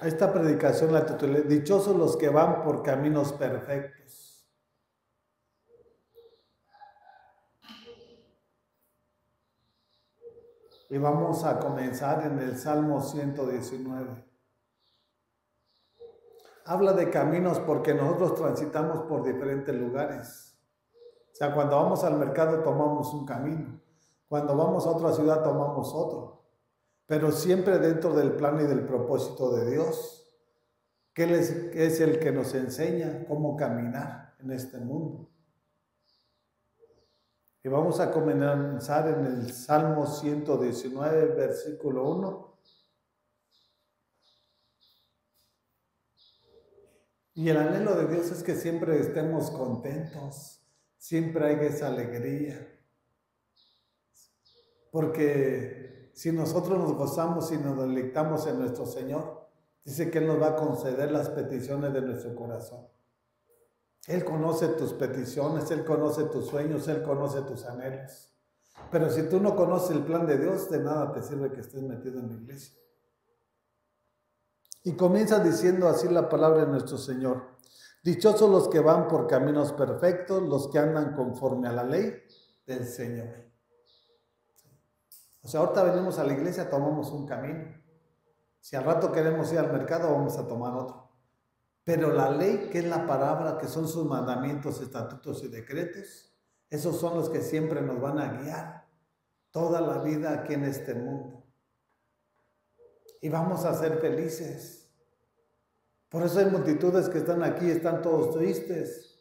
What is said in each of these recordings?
A esta predicación la titulé Dichosos los que van por caminos perfectos. Y vamos a comenzar en el Salmo 119. Habla de caminos porque nosotros transitamos por diferentes lugares. O sea, cuando vamos al mercado tomamos un camino. Cuando vamos a otra ciudad tomamos otro. Pero siempre dentro del plan y del propósito de Dios, que Él es el que nos enseña cómo caminar en este mundo. Y vamos a comenzar en el Salmo 119, versículo 1. Y el anhelo de Dios es que siempre estemos contentos, siempre haya esa alegría. Porque si nosotros nos gozamos y nos deleitamos en nuestro Señor, dice que Él nos va a conceder las peticiones de nuestro corazón. Él conoce tus peticiones, Él conoce tus sueños, Él conoce tus anhelos. Pero si tú no conoces el plan de Dios, de nada te sirve que estés metido en la iglesia. Y comienza diciendo así la palabra de nuestro Señor. Dichosos los que van por caminos perfectos, los que andan conforme a la ley del Señor. O sea, ahorita venimos a la iglesia, tomamos un camino. Si al rato queremos ir al mercado, vamos a tomar otro. Pero la ley, que es la palabra, que son sus mandamientos, estatutos y decretos, esos son los que siempre nos van a guiar toda la vida aquí en este mundo. Y vamos a ser felices. Por eso hay multitudes que están aquí, están todos tristes.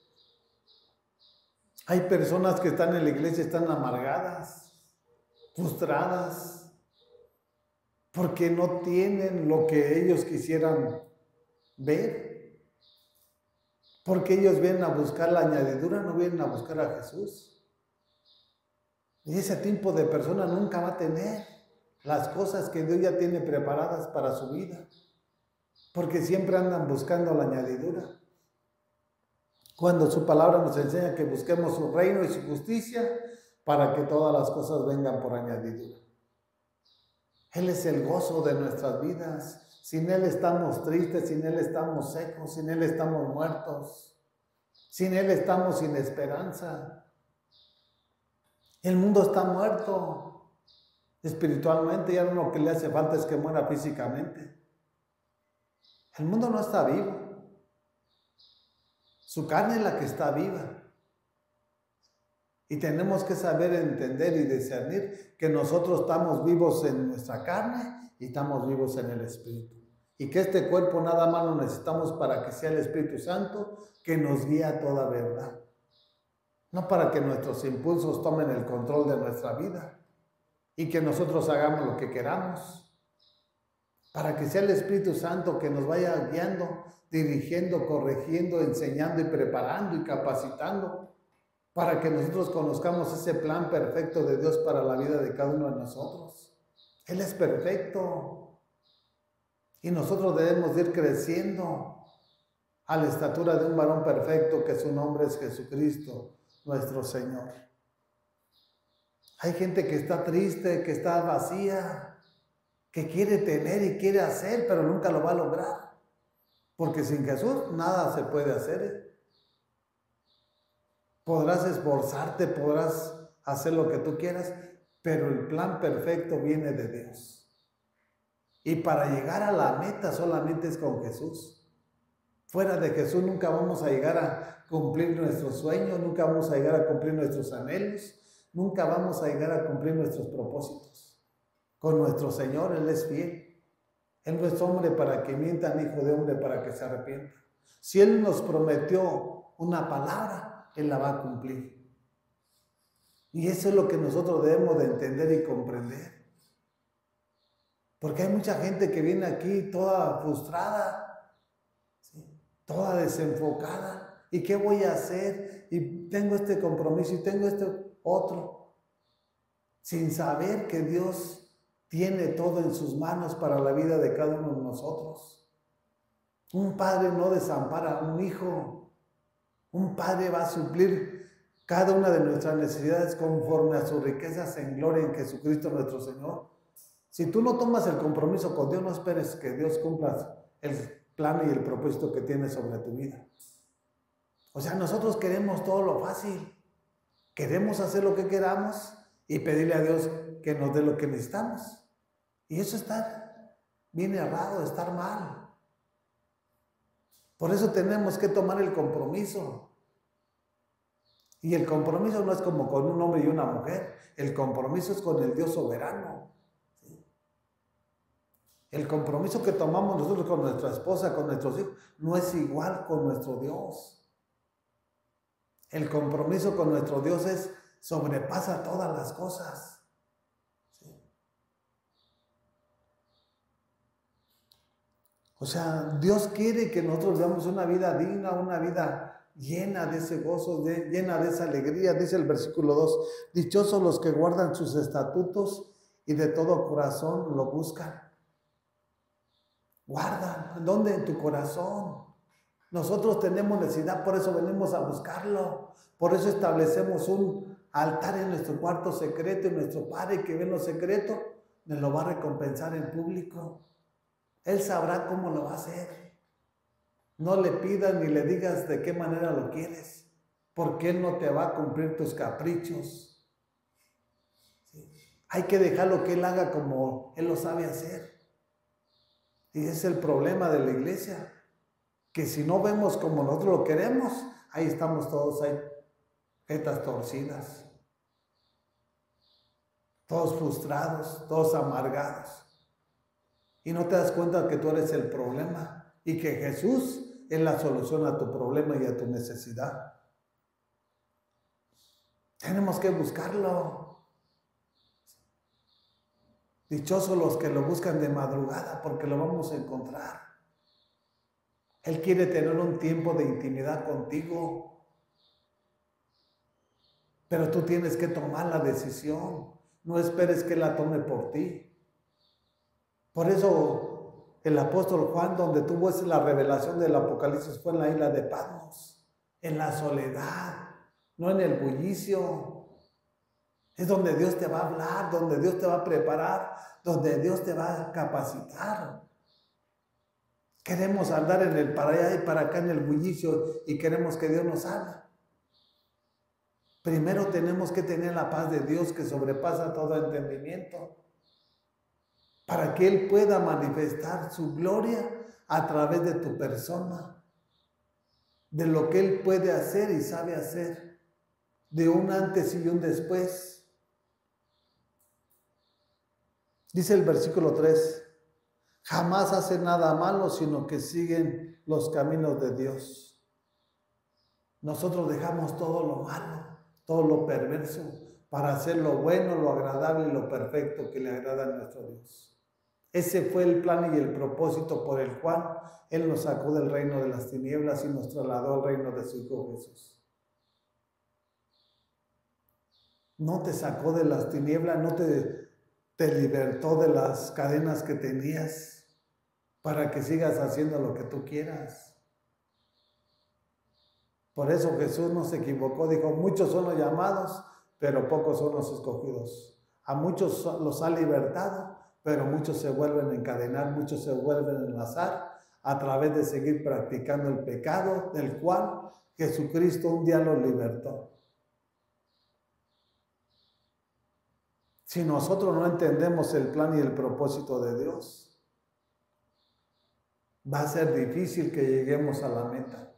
Hay personas que están en la iglesia, están amargadas, frustradas, porque no tienen lo que ellos quisieran ver. Porque ellos vienen a buscar la añadidura, no vienen a buscar a Jesús. Y ese tipo de persona nunca va a tener las cosas que Dios ya tiene preparadas para su vida. Porque siempre andan buscando la añadidura. Cuando su palabra nos enseña que busquemos su reino y su justicia para que todas las cosas vengan por añadidura. Él es el gozo de nuestras vidas. Sin Él estamos tristes, sin Él estamos secos, sin Él estamos muertos, sin Él estamos sin esperanza. El mundo está muerto espiritualmente, ya lo que le hace falta es que muera físicamente. El mundo no está vivo, su carne es la que está viva. Y tenemos que saber entender y discernir que nosotros estamos vivos en nuestra carne y estamos vivos en el Espíritu. Y que este cuerpo nada más lo necesitamos para que sea el Espíritu Santo que nos guía a toda verdad. No para que nuestros impulsos tomen el control de nuestra vida y que nosotros hagamos lo que queramos. Para que sea el Espíritu Santo que nos vaya guiando, dirigiendo, corrigiendo, enseñando y preparando y capacitando. Para que nosotros conozcamos ese plan perfecto de Dios para la vida de cada uno de nosotros. Él es perfecto. Y nosotros debemos ir creciendo a la estatura de un varón perfecto, que su nombre es Jesucristo, nuestro Señor. Hay gente que está triste, que está vacía, que quiere tener y quiere hacer, pero nunca lo va a lograr. Porque sin Jesús nada se puede hacer. Podrás esforzarte, podrás hacer lo que tú quieras, pero el plan perfecto viene de Dios. Y para llegar a la meta solamente es con Jesús. Fuera de Jesús nunca vamos a llegar a cumplir nuestros sueños, nunca vamos a llegar a cumplir nuestros anhelos, nunca vamos a llegar a cumplir nuestros propósitos. Con nuestro Señor Él es fiel. Él no es hombre para que mienta, ni hijo de hombre para que se arrepienta. Si Él nos prometió una palabra, Él la va a cumplir. Y eso es lo que nosotros debemos de entender y comprender. Porque hay mucha gente que viene aquí toda frustrada, ¿sí? Toda desenfocada. ¿Y qué voy a hacer? Y tengo este compromiso y tengo este otro. Sin saber que Dios tiene todo en sus manos para la vida de cada uno de nosotros. Un padre no desampara a un hijo. Un padre va a suplir cada una de nuestras necesidades conforme a sus riquezas en gloria en Jesucristo nuestro Señor. Si tú no tomas el compromiso con Dios, no esperes que Dios cumpla el plan y el propósito que tiene sobre tu vida. O sea, nosotros queremos todo lo fácil. Queremos hacer lo que queramos y pedirle a Dios que nos dé lo que necesitamos. Y eso está bien errado, estar mal. Por eso tenemos que tomar el compromiso. Y el compromiso no es como con un hombre y una mujer. El compromiso es con el Dios soberano. ¿Sí? El compromiso que tomamos nosotros con nuestra esposa, con nuestros hijos, no es igual con nuestro Dios. El compromiso con nuestro Dios sobrepasa todas las cosas. ¿Sí? O sea, Dios quiere que nosotros veamos una vida digna, una vida llena de ese gozo, llena de esa alegría. Dice el versículo 2, dichosos los que guardan sus estatutos y de todo corazón lo buscan. Guardan, ¿dónde? En tu corazón. Nosotros tenemos necesidad, por eso venimos a buscarlo. Por eso establecemos un altar en nuestro cuarto secreto y nuestro Padre que ve en lo secreto nos lo va a recompensar en público. Él sabrá cómo lo va a hacer. No le pidas ni le digas de qué manera lo quieres, porque Él no te va a cumplir tus caprichos. ¿Sí? Hay que dejarlo que Él haga como Él lo sabe hacer. Y ese es el problema de la iglesia. Que si no vemos como nosotros lo queremos, ahí estamos todos, hay jetas torcidas, todos frustrados, todos amargados. Y no te das cuenta que tú eres el problema y que Jesús es la solución a tu problema y a tu necesidad. Tenemos que buscarlo. Dichosos los que lo buscan de madrugada, porque lo vamos a encontrar. Él quiere tener un tiempo de intimidad contigo. Pero tú tienes que tomar la decisión. No esperes que Él la tome por ti. Por eso el apóstol Juan, donde tuvo la revelación del Apocalipsis, fue en la isla de Patmos, en la soledad, no en el bullicio. Es donde Dios te va a hablar, donde Dios te va a preparar, donde Dios te va a capacitar. Queremos andar en el para allá y para acá en el bullicio y queremos que Dios nos hable. Primero tenemos que tener la paz de Dios que sobrepasa todo entendimiento, para que Él pueda manifestar su gloria a través de tu persona, de lo que Él puede hacer y sabe hacer, de un antes y un después. Dice el versículo 3, jamás hacen nada malo, sino que siguen los caminos de Dios. Nosotros dejamos todo lo malo, todo lo perverso, para hacer lo bueno, lo agradable y lo perfecto que le agrada a nuestro Dios. Ese fue el plan y el propósito por el cual Él nos sacó del reino de las tinieblas y nos trasladó al reino de su Hijo Jesús. No te sacó de las tinieblas, no te libertó de las cadenas que tenías para que sigas haciendo lo que tú quieras. Por eso Jesús no se equivocó, dijo, muchos son los llamados, pero pocos son los escogidos. A muchos los ha libertado, pero muchos se vuelven a encadenar, muchos se vuelven a enlazar a través de seguir practicando el pecado del cual Jesucristo un día los libertó. Si nosotros no entendemos el plan y el propósito de Dios, va a ser difícil que lleguemos a la meta.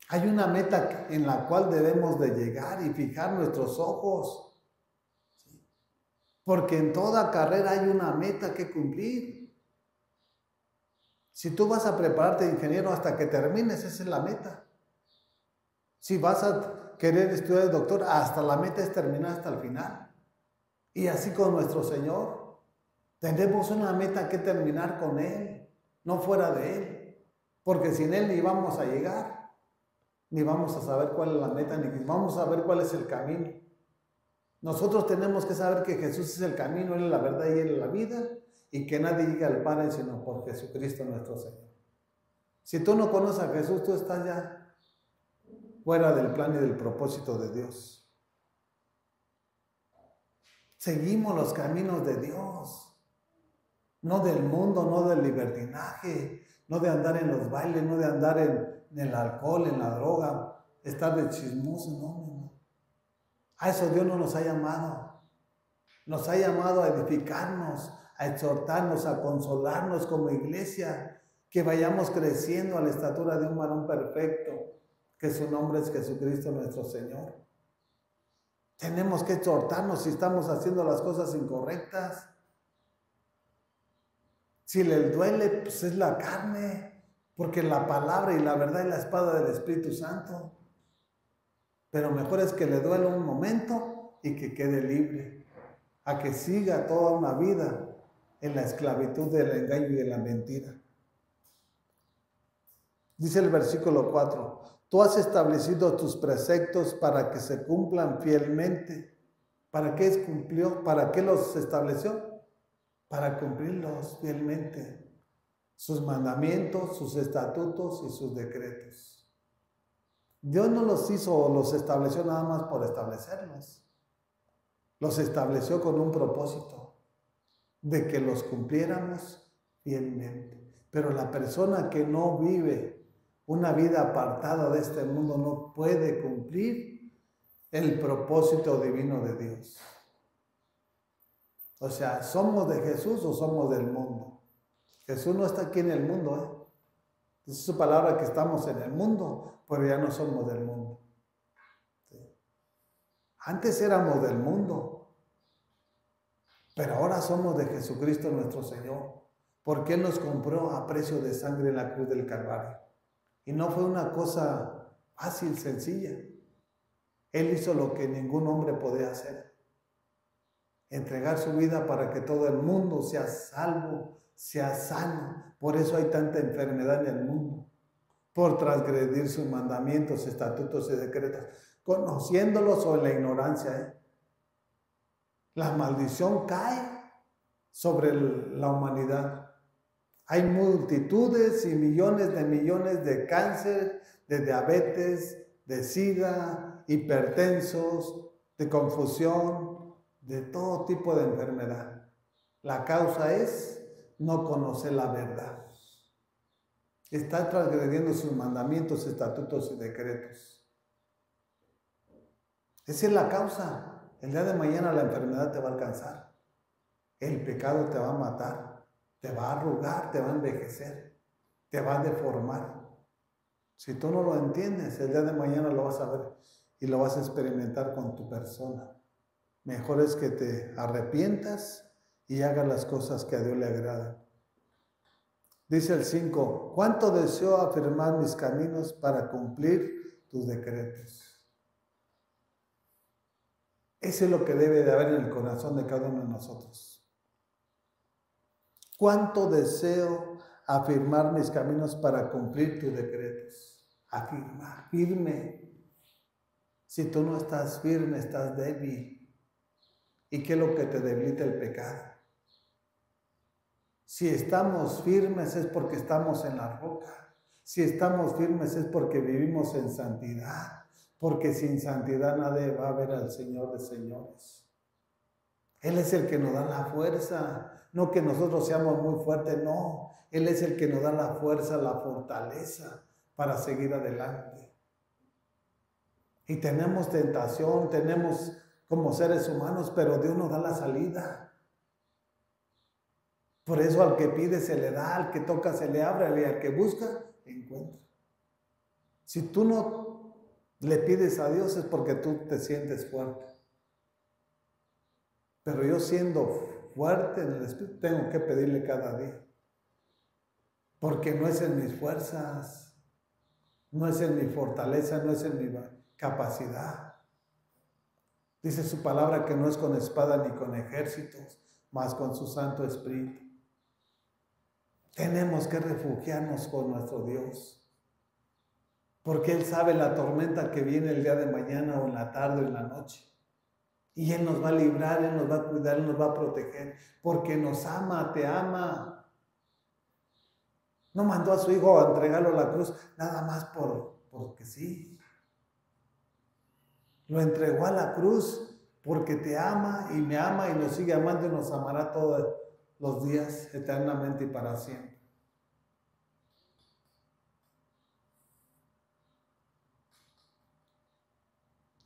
Hay una meta en la cual debemos de llegar y fijar nuestros ojos. ¿Sí? Porque en toda carrera hay una meta que cumplir. Si tú vas a prepararte de ingeniero hasta que termines, esa es la meta. Si vas a querer estudiar de doctor, hasta la meta es terminar hasta el final. Y así con nuestro Señor. Tenemos una meta que terminar con Él, no fuera de Él. Porque sin Él ni vamos a llegar. Ni vamos a saber cuál es la meta, ni vamos a ver cuál es el camino. Nosotros tenemos que saber que Jesús es el camino, Él es la verdad y Él es la vida, y que nadie llega al Padre sino por Jesucristo nuestro Señor. Si tú no conoces a Jesús, tú estás ya fuera del plan y del propósito de Dios. Seguimos los caminos de Dios. no del mundo, no del libertinaje, no de andar en los bailes, no de andar en el alcohol, en la droga, estar de chismoso, no. A eso Dios no nos ha llamado. Nos ha llamado a edificarnos, a exhortarnos, a consolarnos como iglesia, que vayamos creciendo a la estatura de un varón perfecto, que su nombre es Jesucristo nuestro Señor. Tenemos que exhortarnos si estamos haciendo las cosas incorrectas. Si les duele, pues es la carne, porque la palabra y la verdad es la espada del Espíritu Santo. Pero mejor es que le duele un momento y que quede libre, a que siga toda una vida en la esclavitud del engaño y de la mentira. Dice el versículo 4, tú has establecido tus preceptos para que se cumplan fielmente. ¿Para qué cumplió? ¿Para qué los estableció? Para cumplirlos fielmente. Sus mandamientos, sus estatutos y sus decretos. Dios no los hizo o los estableció nada más por establecerlos. Los estableció con un propósito, de que los cumpliéramos fielmente. Pero la persona que no vive una vida apartada de este mundo no puede cumplir el propósito divino de Dios. O sea, ¿somos de Jesús o somos del mundo? Jesús no está aquí en el mundo, Es su palabra que estamos en el mundo, pero ya no somos del mundo. ¿Sí? Antes éramos del mundo, pero ahora somos de Jesucristo nuestro Señor, porque Él nos compró a precio de sangre en la cruz del Calvario. Y no fue una cosa fácil, sencilla. Él hizo lo que ningún hombre podía hacer. Entregar su vida para que todo el mundo sea salvo, sea sano. Por eso hay tanta enfermedad en el mundo. Por transgredir sus mandamientos, estatutos y decretos. Conociéndolos o en la ignorancia. La maldición cae sobre la humanidad. Hay multitudes y millones de cáncer, de diabetes, de sida, hipertensos, de confusión, de todo tipo de enfermedad. La causa es no conocer la verdad. Está transgrediendo sus mandamientos, estatutos y decretos. Esa es la causa. El día de mañana la enfermedad te va a alcanzar. El pecado te va a matar. Te va a arrugar, te va a envejecer, te va a deformar. Si tú no lo entiendes, el día de mañana lo vas a ver y lo vas a experimentar con tu persona. Mejor es que te arrepientas y hagas las cosas que a Dios le agradan. Dice el 5, ¿cuánto deseo afirmar mis caminos para cumplir tus decretos? Eso es lo que debe de haber en el corazón de cada uno de nosotros. ¿Cuánto deseo afirmar mis caminos para cumplir tus decretos? Afirmar, firme. Si tú no estás firme, estás débil. ¿Y qué es lo que te debilita? El pecado. Si estamos firmes es porque estamos en la roca. Si estamos firmes es porque vivimos en santidad. Porque sin santidad nadie va a ver al Señor de señores. Él es el que nos da la fuerza. No que nosotros seamos muy fuertes, no. Él es el que nos da la fuerza, la fortaleza para seguir adelante. Y tenemos tentación, tenemos como seres humanos, pero Dios nos da la salida. Por eso al que pide se le da, al que toca se le abre, y al que busca, encuentra. Si tú no le pides a Dios es porque tú te sientes fuerte. Pero yo siendo fuerte en el Espíritu, tengo que pedirle cada día. Porque no es en mis fuerzas, no es en mi fortaleza, no es en mi capacidad. Dice su palabra que no es con espada ni con ejércitos, mas con su Santo Espíritu. Tenemos que refugiarnos con nuestro Dios. Porque Él sabe la tormenta que viene el día de mañana o en la tarde o en la noche. Y Él nos va a librar, Él nos va a cuidar, Él nos va a proteger, porque nos ama, te ama. No mandó a su Hijo a entregarlo a la cruz, nada más porque sí. Lo entregó a la cruz porque te ama y me ama y nos sigue amando y nos amará los días eternamente y para siempre.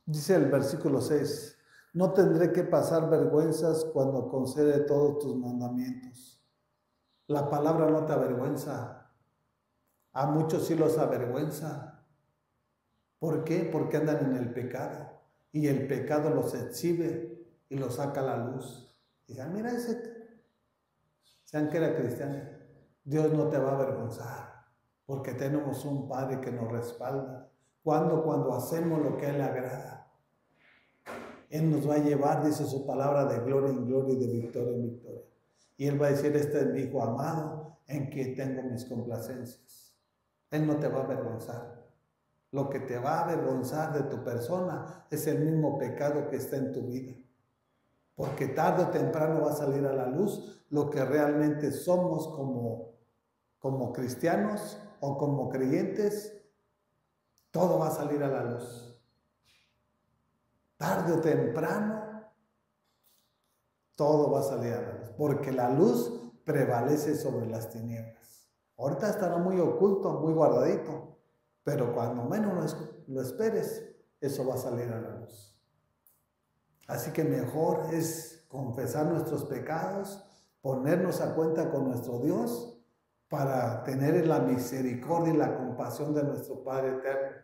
Dice el versículo 6, no tendré que pasar vergüenzas cuando concede todos tus mandamientos. La palabra no te avergüenza. A muchos sí los avergüenza. ¿Por qué? Porque andan en el pecado. Y el pecado los exhibe y los saca a la luz. Y dicen, mira sean que era cristiano. Dios no te va a avergonzar. Porque tenemos un Padre que nos respalda. Cuando hacemos lo que a Él le agrada. Él nos va a llevar, dice su palabra, de gloria en gloria y de victoria en victoria. Y Él va a decir, este es mi Hijo amado, en quien tengo mis complacencias. Él no te va a avergonzar. Lo que te va a avergonzar de tu persona es el mismo pecado que está en tu vida. Porque tarde o temprano va a salir a la luz lo que realmente somos como cristianos o como creyentes. Todo va a salir a la luz. Tarde o temprano, todo va a salir a la luz, porque la luz prevalece sobre las tinieblas. Ahorita estará muy oculto, muy guardadito, pero cuando menos lo esperes, eso va a salir a la luz. Así que mejor es confesar nuestros pecados, ponernos a cuenta con nuestro Dios, para tener la misericordia y la compasión de nuestro Padre eterno,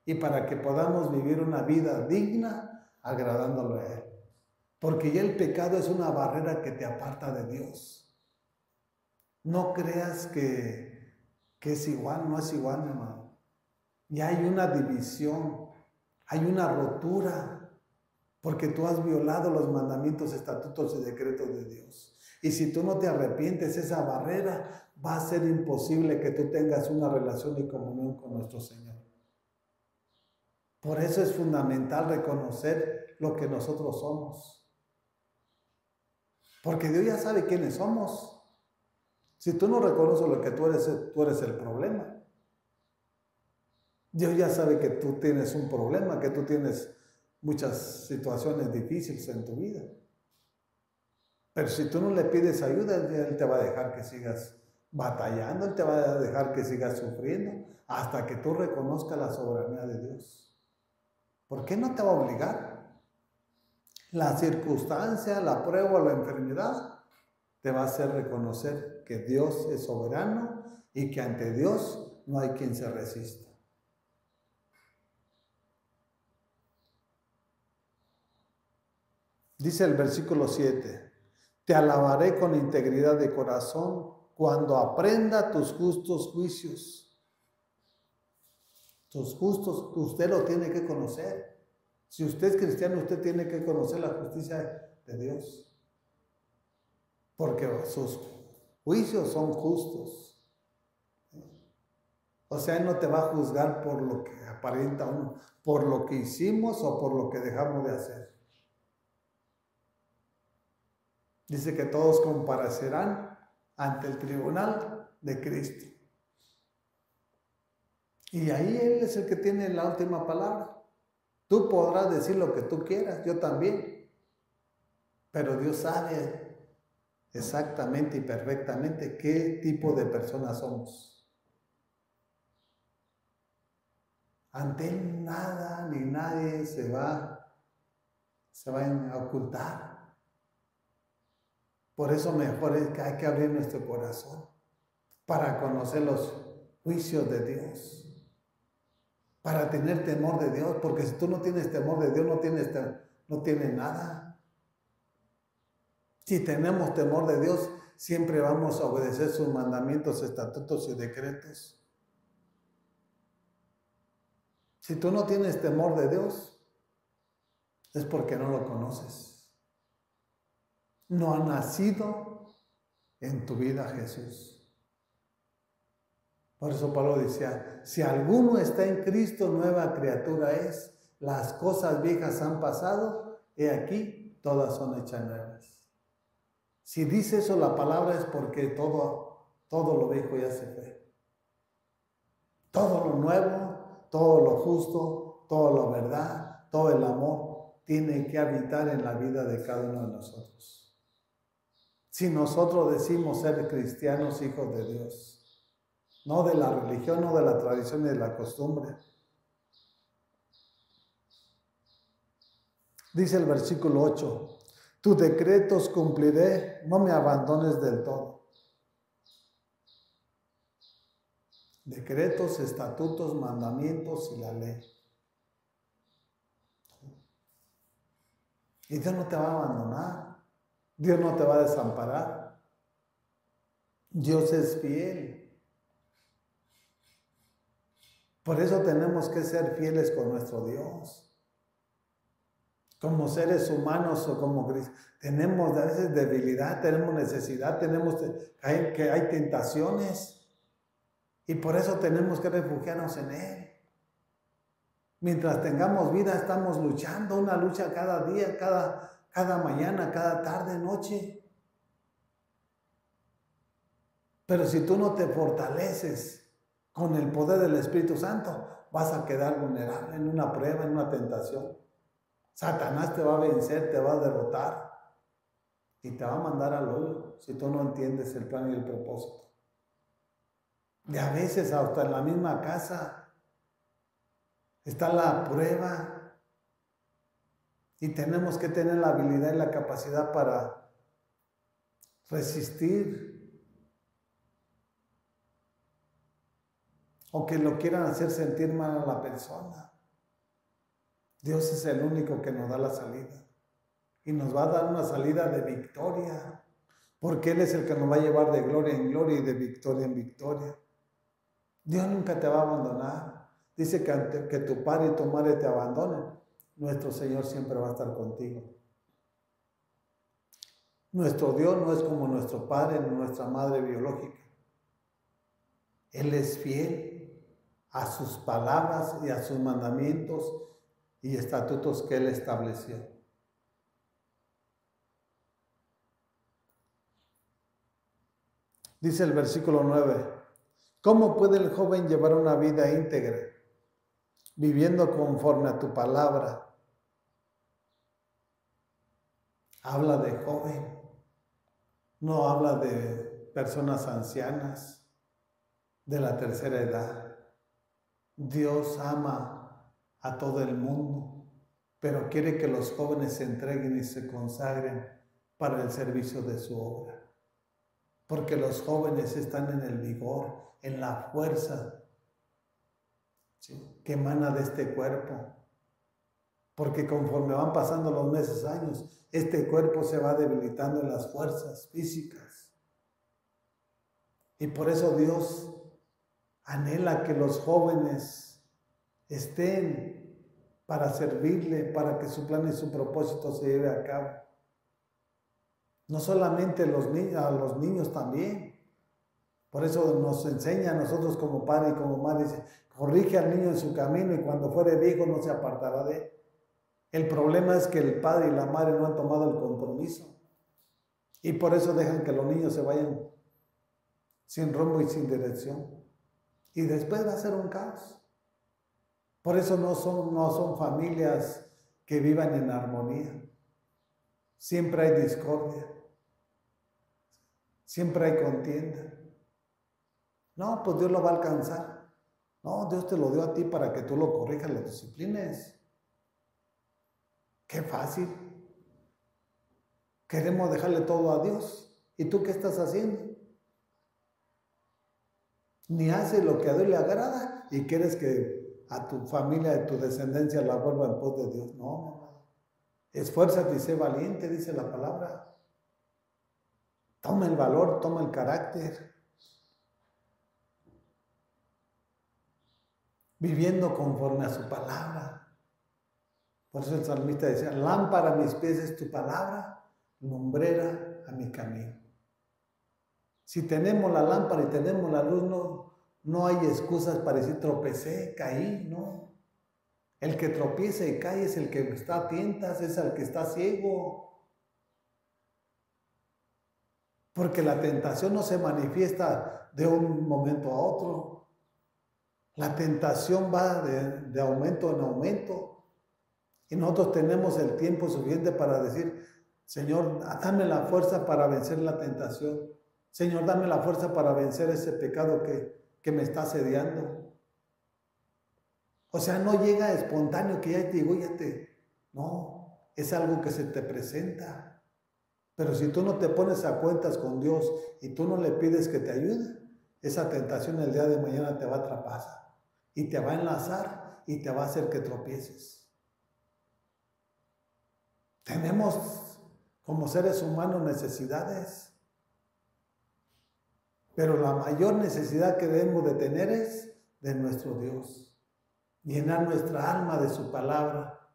y para que podamos vivir una vida digna, agradándole a Él. Porque ya el pecado es una barrera que te aparta de Dios. No creas que es igual, no es igual, hermano. Ya hay una división, hay una rotura, porque tú has violado los mandamientos, estatutos y decretos de Dios. Y si tú no te arrepientes, esa barrera va a ser imposible que tú tengas una relación y comunión con nuestro Señor. Por eso es fundamental reconocer lo que nosotros somos. Porque Dios ya sabe quiénes somos. Si tú no reconoces lo que tú eres el problema. Dios ya sabe que tú tienes un problema, que tú tienes muchas situaciones difíciles en tu vida. Pero si tú no le pides ayuda, Él te va a dejar que sigas batallando, Él te va a dejar que sigas sufriendo, hasta que tú reconozcas la soberanía de Dios. ¿Por qué no te va a obligar? La circunstancia, la prueba o la enfermedad te va a hacer reconocer que Dios es soberano y que ante Dios no hay quien se resista. Dice el versículo 7, te alabaré con integridad de corazón cuando aprenda tus justos juicios. Tus justos, usted lo tiene que conocer. Si usted es cristiano, usted tiene que conocer la justicia de Dios. Porque sus juicios son justos. O sea, Él no te va a juzgar por lo que aparenta uno, por lo que hicimos o por lo que dejamos de hacer. Dice que todos comparecerán ante el tribunal de Cristo. Y ahí Él es el que tiene la última palabra. Tú podrás decir lo que tú quieras, yo también. Pero Dios sabe exactamente y perfectamente qué tipo de personas somos. Ante Él nada ni nadie se va a ocultar. Por eso mejor es que hay que abrir nuestro corazón para conocer los juicios de Dios. Para tener temor de Dios, porque si tú no tienes temor de Dios, no tienes nada. Si tenemos temor de Dios, siempre vamos a obedecer sus mandamientos, estatutos y decretos. Si tú no tienes temor de Dios, es porque no lo conoces. No ha nacido en tu vida Jesús. Por eso Pablo decía, si alguno está en Cristo, nueva criatura es. Las cosas viejas han pasado, he aquí, todas son hechas nuevas. Si dice eso la palabra es porque todo lo viejo ya se fue. Todo lo nuevo, todo lo justo, todo lo verdad, todo el amor tiene que habitar en la vida de cada uno de nosotros. si nosotros decimos ser cristianos, hijos de Dios? No de la religión, no de la tradición y de la costumbre. Dice el versículo 8, tus decretos cumpliré, no me abandones del todo. Decretos, estatutos, mandamientos y la ley. Y Dios no te va a abandonar. Dios no te va a desamparar. Dios es fiel. Por eso tenemos que ser fieles con nuestro Dios. Como seres humanos o como cristianos, tenemos a veces debilidad, tenemos necesidad, que hay tentaciones. Y por eso tenemos que refugiarnos en Él. Mientras tengamos vida, estamos luchando, una lucha cada día, cada mañana, cada tarde, noche. Pero si tú no te fortaleces con el poder del Espíritu Santo, vas a quedar vulnerable en una prueba, en una tentación. Satanás te va a vencer, te va a derrotar y te va a mandar al hoyo si tú no entiendes el plan y el propósito. Y a veces hasta en la misma casa está la prueba y tenemos que tener la habilidad y la capacidad para resistir. O que lo quieran hacer sentir mal a la persona. Dios es el único que nos da la salida. Y nos va a dar una salida de victoria. Porque Él es el que nos va a llevar de gloria en gloria y de victoria en victoria. Dios nunca te va a abandonar. Dice que tu padre y tu madre te abandonen. Nuestro Señor siempre va a estar contigo. Nuestro Dios no es como nuestro padre ni nuestra madre biológica. Él es fiel a sus palabras y a sus mandamientos y estatutos que Él estableció. Dice el versículo 9, ¿cómo puede el joven llevar una vida íntegra, viviendo conforme a tu palabra? Habla de joven, no habla de personas ancianas, de la tercera edad. Dios ama a todo el mundo, pero quiere que los jóvenes se entreguen y se consagren para el servicio de su obra. Porque los jóvenes están en el vigor, en la fuerza, ¿sí?, que emana de este cuerpo. Porque conforme van pasando los meses, años, este cuerpo se va debilitando en las fuerzas físicas. Y por eso Dios anhela que los jóvenes estén para servirle, para que su plan y su propósito se lleve a cabo. No solamente a los niños también. Por eso nos enseña a nosotros como padre y como madre, dice, corrige al niño en su camino y cuando fuere viejo no se apartará de él. El problema es que el padre y la madre no han tomado el compromiso. Y por eso dejan que los niños se vayan sin rumbo y sin dirección. Y después va a ser un caos. Por eso no son familias que vivan en armonía. Siempre hay discordia. Siempre hay contienda. No, pues Dios lo va a alcanzar. No, Dios te lo dio a ti para que tú lo corrijas, lo disciplines. Qué fácil. Queremos dejarle todo a Dios. ¿Y tú qué estás haciendo? Ni haces lo que a Dios le agrada y quieres que a tu familia, a tu descendencia la vuelva en pos de Dios. No. Esfuérzate y sé valiente, dice la palabra. Toma el valor, toma el carácter. Viviendo conforme a su palabra. Por eso el salmista decía, lámpara a mis pies es tu palabra, lumbrera a mi camino. Si tenemos la lámpara y tenemos la luz, no hay excusas para decir tropecé, caí, no. El que tropieza y cae es el que está a tientas, es el que está ciego. Porque la tentación no se manifiesta de un momento a otro. La tentación va de aumento en aumento. Y nosotros tenemos el tiempo suficiente para decir, Señor, dame la fuerza para vencer la tentación. Señor, dame la fuerza para vencer ese pecado que me está asediando. O sea, no llega espontáneo que ya te digo, No, es algo que se te presenta. Pero si tú no te pones a cuentas con Dios y tú no le pides que te ayude, esa tentación el día de mañana te va a atrapar y te va a enlazar y te va a hacer que tropieces. Tenemos como seres humanos necesidades, pero la mayor necesidad que debemos de tener es de nuestro Dios. Llenar nuestra alma de su palabra.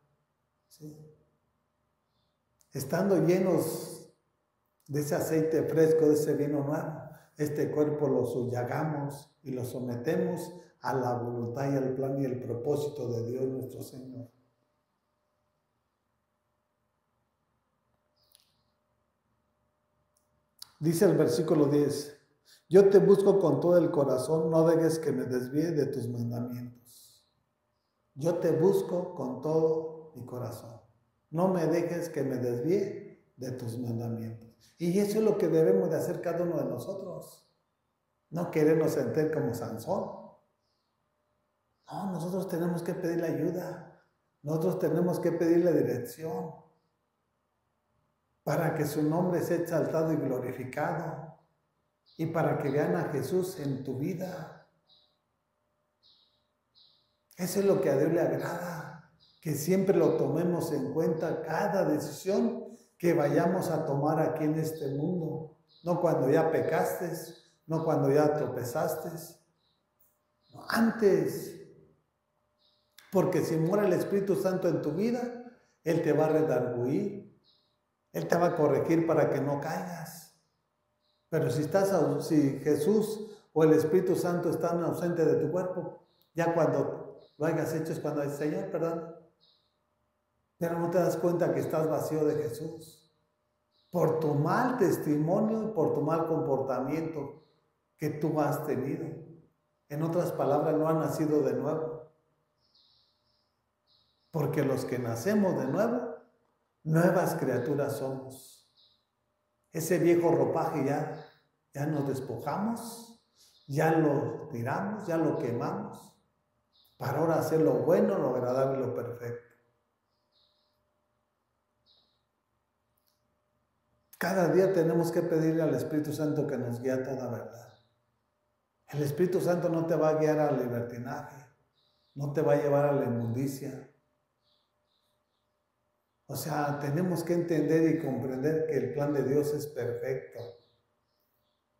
¿Sí? Estando llenos de ese aceite fresco, de ese vino nuevo, este cuerpo lo subyugamos y lo sometemos a la voluntad y al plan y el propósito de Dios nuestro Señor. Dice el versículo 10, yo te busco con todo el corazón, no dejes que me desvíe de tus mandamientos. Yo te busco con todo mi corazón. No me dejes que me desvíe de tus mandamientos. Y eso es lo que debemos de hacer cada uno de nosotros. No querernos sentir como Sansón. No, nosotros tenemos que pedirle ayuda. Nosotros tenemos que pedirle dirección para que su nombre sea exaltado y glorificado y para que vean a Jesús en tu vida. Eso es lo que a Dios le agrada, que siempre lo tomemos en cuenta cada decisión que vayamos a tomar aquí en este mundo. No cuando ya pecaste, no cuando ya tropezaste, no, antes. Porque si muere el Espíritu Santo en tu vida, Él te va a redarguir. Él te va a corregir para que no caigas. Pero si Jesús o el Espíritu Santo están ausentes de tu cuerpo, ya cuando lo hayas hecho es cuando dices, Señor, perdón. Pero no te das cuenta que estás vacío de Jesús. Por tu mal testimonio y por tu mal comportamiento que tú has tenido. En otras palabras, no has nacido de nuevo. Porque los que nacemos de nuevo, nuevas criaturas somos. Ese viejo ropaje ya nos despojamos, ya lo tiramos, ya lo quemamos, para ahora hacer lo bueno, lo agradable y lo perfecto. Cada día tenemos que pedirle al Espíritu Santo que nos guíe a toda verdad. El Espíritu Santo no te va a guiar al libertinaje, no te va a llevar a la inmundicia. O sea, tenemos que entender y comprender que el plan de Dios es perfecto.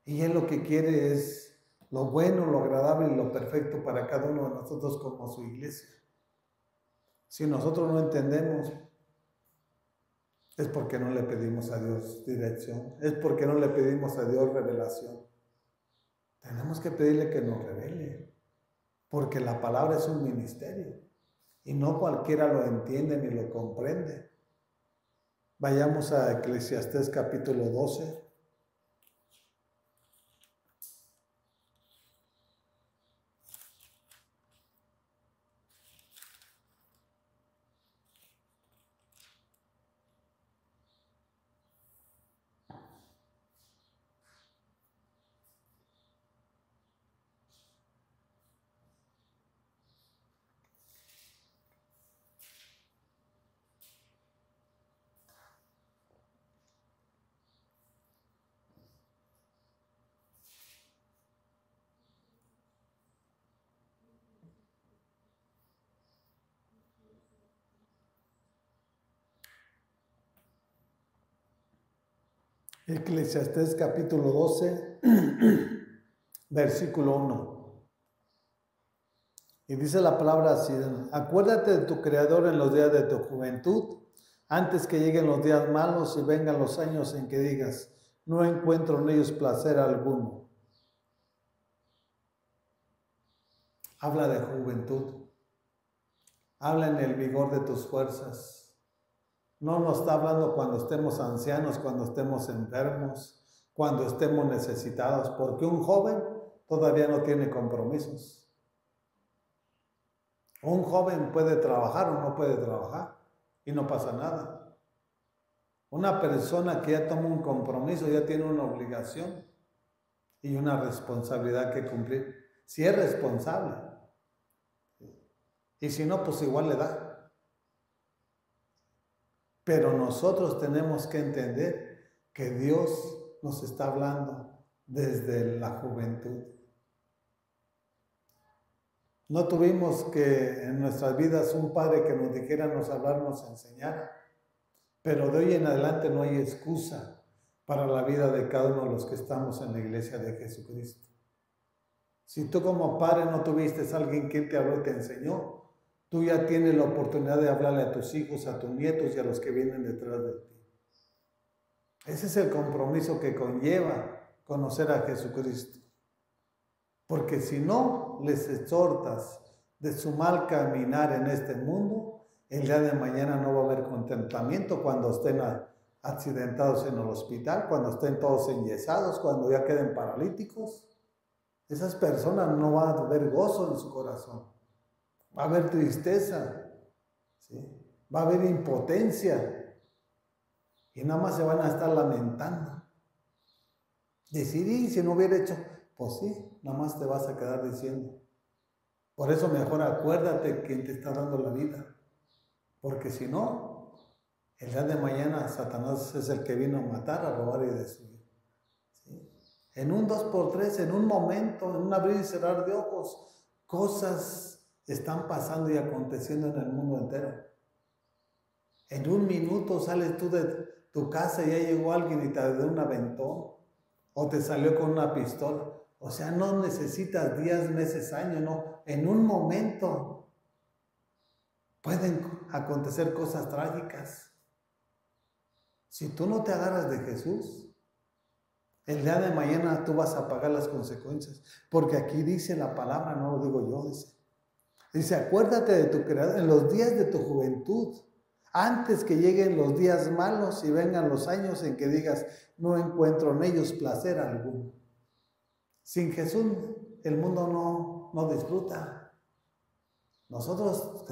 Y Él lo que quiere es lo bueno, lo agradable y lo perfecto para cada uno de nosotros como su iglesia. Si nosotros no entendemos, es porque no le pedimos a Dios dirección, es porque no le pedimos a Dios revelación. Tenemos que pedirle que nos revele, porque la palabra es un ministerio y no cualquiera lo entiende ni lo comprende. Vayamos a Eclesiastés capítulo 12. Eclesiastés capítulo 12, versículo 1. Y dice la palabra así: acuérdate de tu Creador en los días de tu juventud, antes que lleguen los días malos y vengan los años en que digas, no encuentro en ellos placer alguno. Habla de juventud, habla en el vigor de tus fuerzas. No nos está hablando cuando estemos ancianos, cuando estemos enfermos, cuando estemos necesitados, porque un joven todavía no tiene compromisos. Un joven puede trabajar o no puede trabajar y no pasa nada. Una persona que ya toma un compromiso, ya tiene una obligación y una responsabilidad que cumplir. Si es responsable. Y si no, pues igual le da. Pero nosotros tenemos que entender que Dios nos está hablando desde la juventud. No tuvimos que en nuestras vidas un padre que nos dijera, nos hablara, nos enseñara. Pero de hoy en adelante no hay excusa para la vida de cada uno de los que estamos en la iglesia de Jesucristo. Si tú como padre no tuviste a alguien que te habló y te enseñó, tú ya tienes la oportunidad de hablarle a tus hijos, a tus nietos y a los que vienen detrás de ti. Ese es el compromiso que conlleva conocer a Jesucristo. Porque si no les exhortas de su mal caminar en este mundo, el día de mañana no va a haber contentamiento cuando estén accidentados en el hospital, cuando estén todos enyesados, cuando ya queden paralíticos. Esas personas no van a haber gozo en su corazón. Va a haber tristeza, ¿sí? Va a haber impotencia y nada más se van a estar lamentando. Decidí, si no hubiera hecho, pues sí, nada más te vas a quedar diciendo. Por eso mejor acuérdate quién te está dando la vida, porque si no, el día de mañana Satanás es el que vino a matar, a robar y destruir. ¿Sí? En un 2x3, en un momento, en un abrir y cerrar de ojos, cosas están pasando y aconteciendo en el mundo entero. En un minuto sales tú de tu casa y ya llegó alguien y te dio un aventón o te salió con una pistola. O sea, no necesitas días, meses, años, no. En un momento pueden acontecer cosas trágicas. Si tú no te agarras de Jesús, el día de mañana tú vas a pagar las consecuencias. Porque aquí dice la palabra, no lo digo yo, dice, acuérdate de tu creador en los días de tu juventud, antes que lleguen los días malos y vengan los años en que digas, no encuentro en ellos placer alguno. Sin Jesús el mundo no disfruta. Nosotros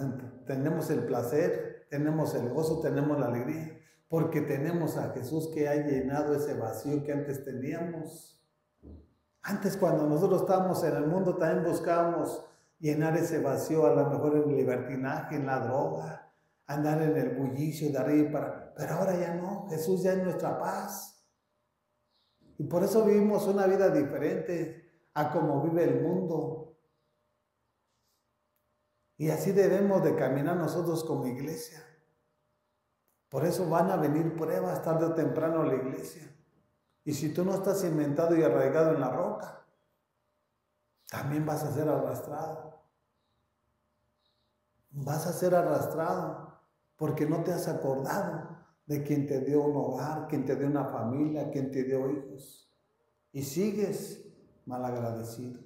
tenemos el placer, tenemos el gozo, tenemos la alegría, porque tenemos a Jesús que ha llenado ese vacío que antes teníamos. Antes, cuando nosotros estábamos en el mundo, también buscábamos llenar ese vacío, a lo mejor en el libertinaje, en la droga, andar en el bullicio de arriba y para. Pero ahora ya no, Jesús ya es nuestra paz. Y por eso vivimos una vida diferente a como vive el mundo. Y así debemos de caminar nosotros como iglesia. Por eso van a venir pruebas tarde o temprano a la iglesia. Y si tú no estás cimentado y arraigado en la roca, también vas a ser arrastrado. Vas a ser arrastrado porque no te has acordado de quien te dio un hogar, quien te dio una familia, quien te dio hijos. Y sigues malagradecido.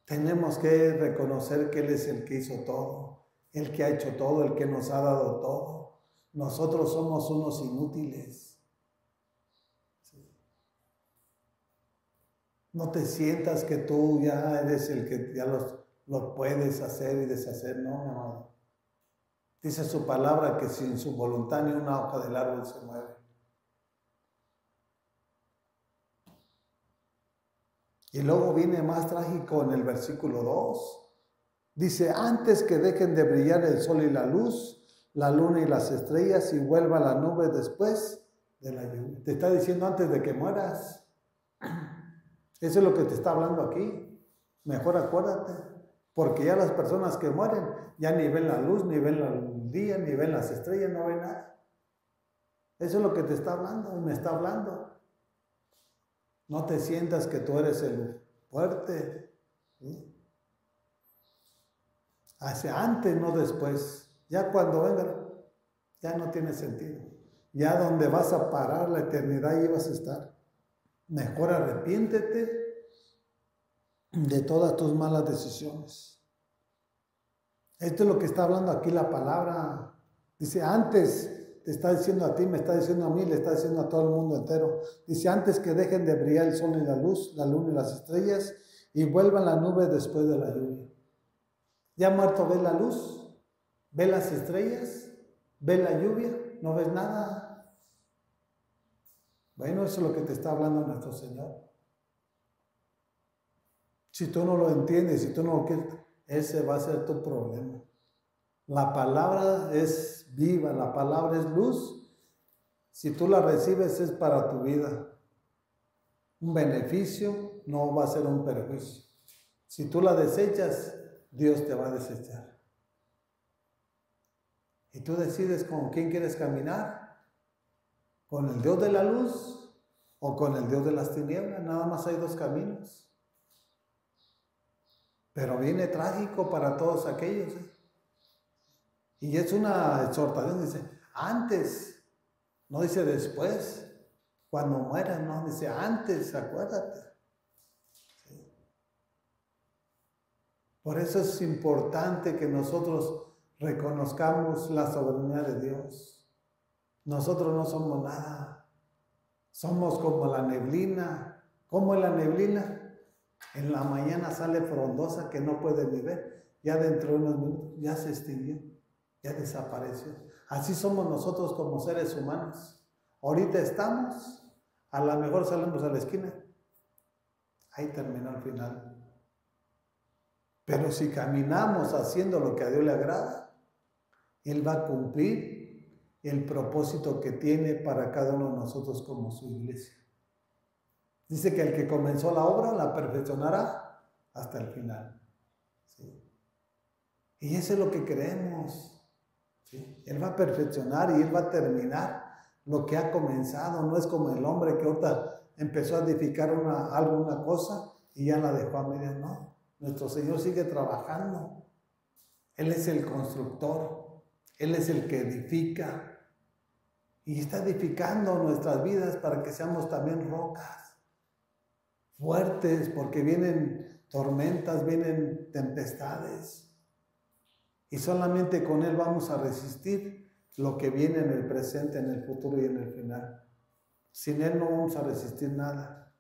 Tenemos que reconocer que Él es el que hizo todo, el que ha hecho todo, el que nos ha dado todo. Nosotros somos unos inútiles. No te sientas que tú ya eres el que ya lo puedes hacer y deshacer, no, mi amado. Dice su palabra que sin su voluntad ni una hoja del árbol se mueve. Y luego viene más trágico en el versículo 2. Dice, antes que dejen de brillar el sol y la luz, la luna y las estrellas, y vuelva la nube después de la lluvia. Te está diciendo antes de que mueras. Eso es lo que te está hablando aquí. Mejor acuérdate. Porque ya las personas que mueren ya ni ven la luz, ni ven el día, ni ven las estrellas, no ven nada. Eso es lo que te está hablando y me está hablando. No te sientas que tú eres el fuerte. ¿Sí? Hacia antes, no después. Ya cuando venga, ya no tiene sentido. Ya donde vas a parar la eternidad y vas a estar. Mejor arrepiéntete de todas tus malas decisiones. Esto es lo que está hablando aquí la palabra. Dice, antes te está diciendo a ti, me está diciendo a mí, le está diciendo a todo el mundo entero. Dice, antes que dejen de brillar el sol y la luz, la luna y las estrellas, y vuelvan la nube después de la lluvia. Ya muerto, ¿ves la luz? ¿Ves las estrellas? ¿Ves la lluvia? no ves nada. Bueno, eso es lo que te está hablando nuestro Señor. Si tú no lo entiendes, si tú no lo quieres, ese va a ser tu problema. La palabra es viva, la palabra es luz. Si tú la recibes es para tu vida. Un beneficio no va a ser un perjuicio. Si tú la desechas, Dios te va a desechar. Y tú decides con quién quieres caminar, con el Dios de la luz o con el Dios de las tinieblas. Nada más hay dos caminos. Pero viene trágico para todos aquellos. Y es una exhortación, dice, antes, no dice después, cuando mueras, no, dice antes, acuérdate. ¿Sí? Por eso es importante que nosotros reconozcamos la soberanía de Dios. Nosotros no somos nada. Somos como la neblina. ¿Cómo es la neblina? En la mañana sale frondosa que no puede ni ver. Ya dentro de unos minutos ya se extinguió, ya desapareció. Así somos nosotros como seres humanos. Ahorita estamos, a lo mejor salimos a la esquina. Ahí terminó el final. Pero si caminamos haciendo lo que a Dios le agrada, Él va a cumplir el propósito que tiene para cada uno de nosotros como su iglesia. Dice que el que comenzó la obra la perfeccionará hasta el final. ¿Sí? Y eso es lo que creemos. ¿Sí? Él va a perfeccionar y Él va a terminar lo que ha comenzado. No es como el hombre que ahorita empezó a edificar alguna cosa y ya la dejó a medias. No, nuestro Señor sigue trabajando. Él es el constructor. Él es el que edifica. Y está edificando nuestras vidas para que seamos también rocas. Fuertes, porque vienen tormentas, vienen tempestades. Y solamente con Él vamos a resistir lo que viene en el presente, en el futuro y en el final. Sin Él no vamos a resistir nada.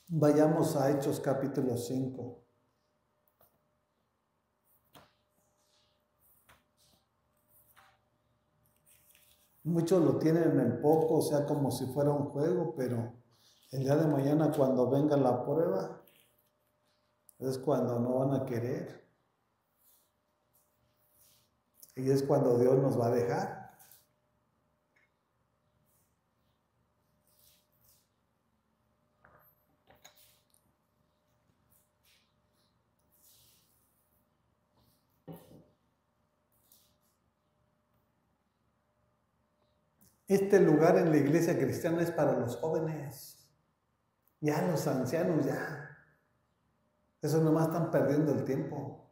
Vayamos a Hechos capítulo 5. Muchos lo tienen en poco, o sea, como si fuera un juego, pero el día de mañana cuando venga la prueba, es cuando no van a querer. Y es cuando Dios nos va a dejar. Este lugar en la iglesia cristiana es para los jóvenes. Ya los ancianos, ya. Esos nomás están perdiendo el tiempo.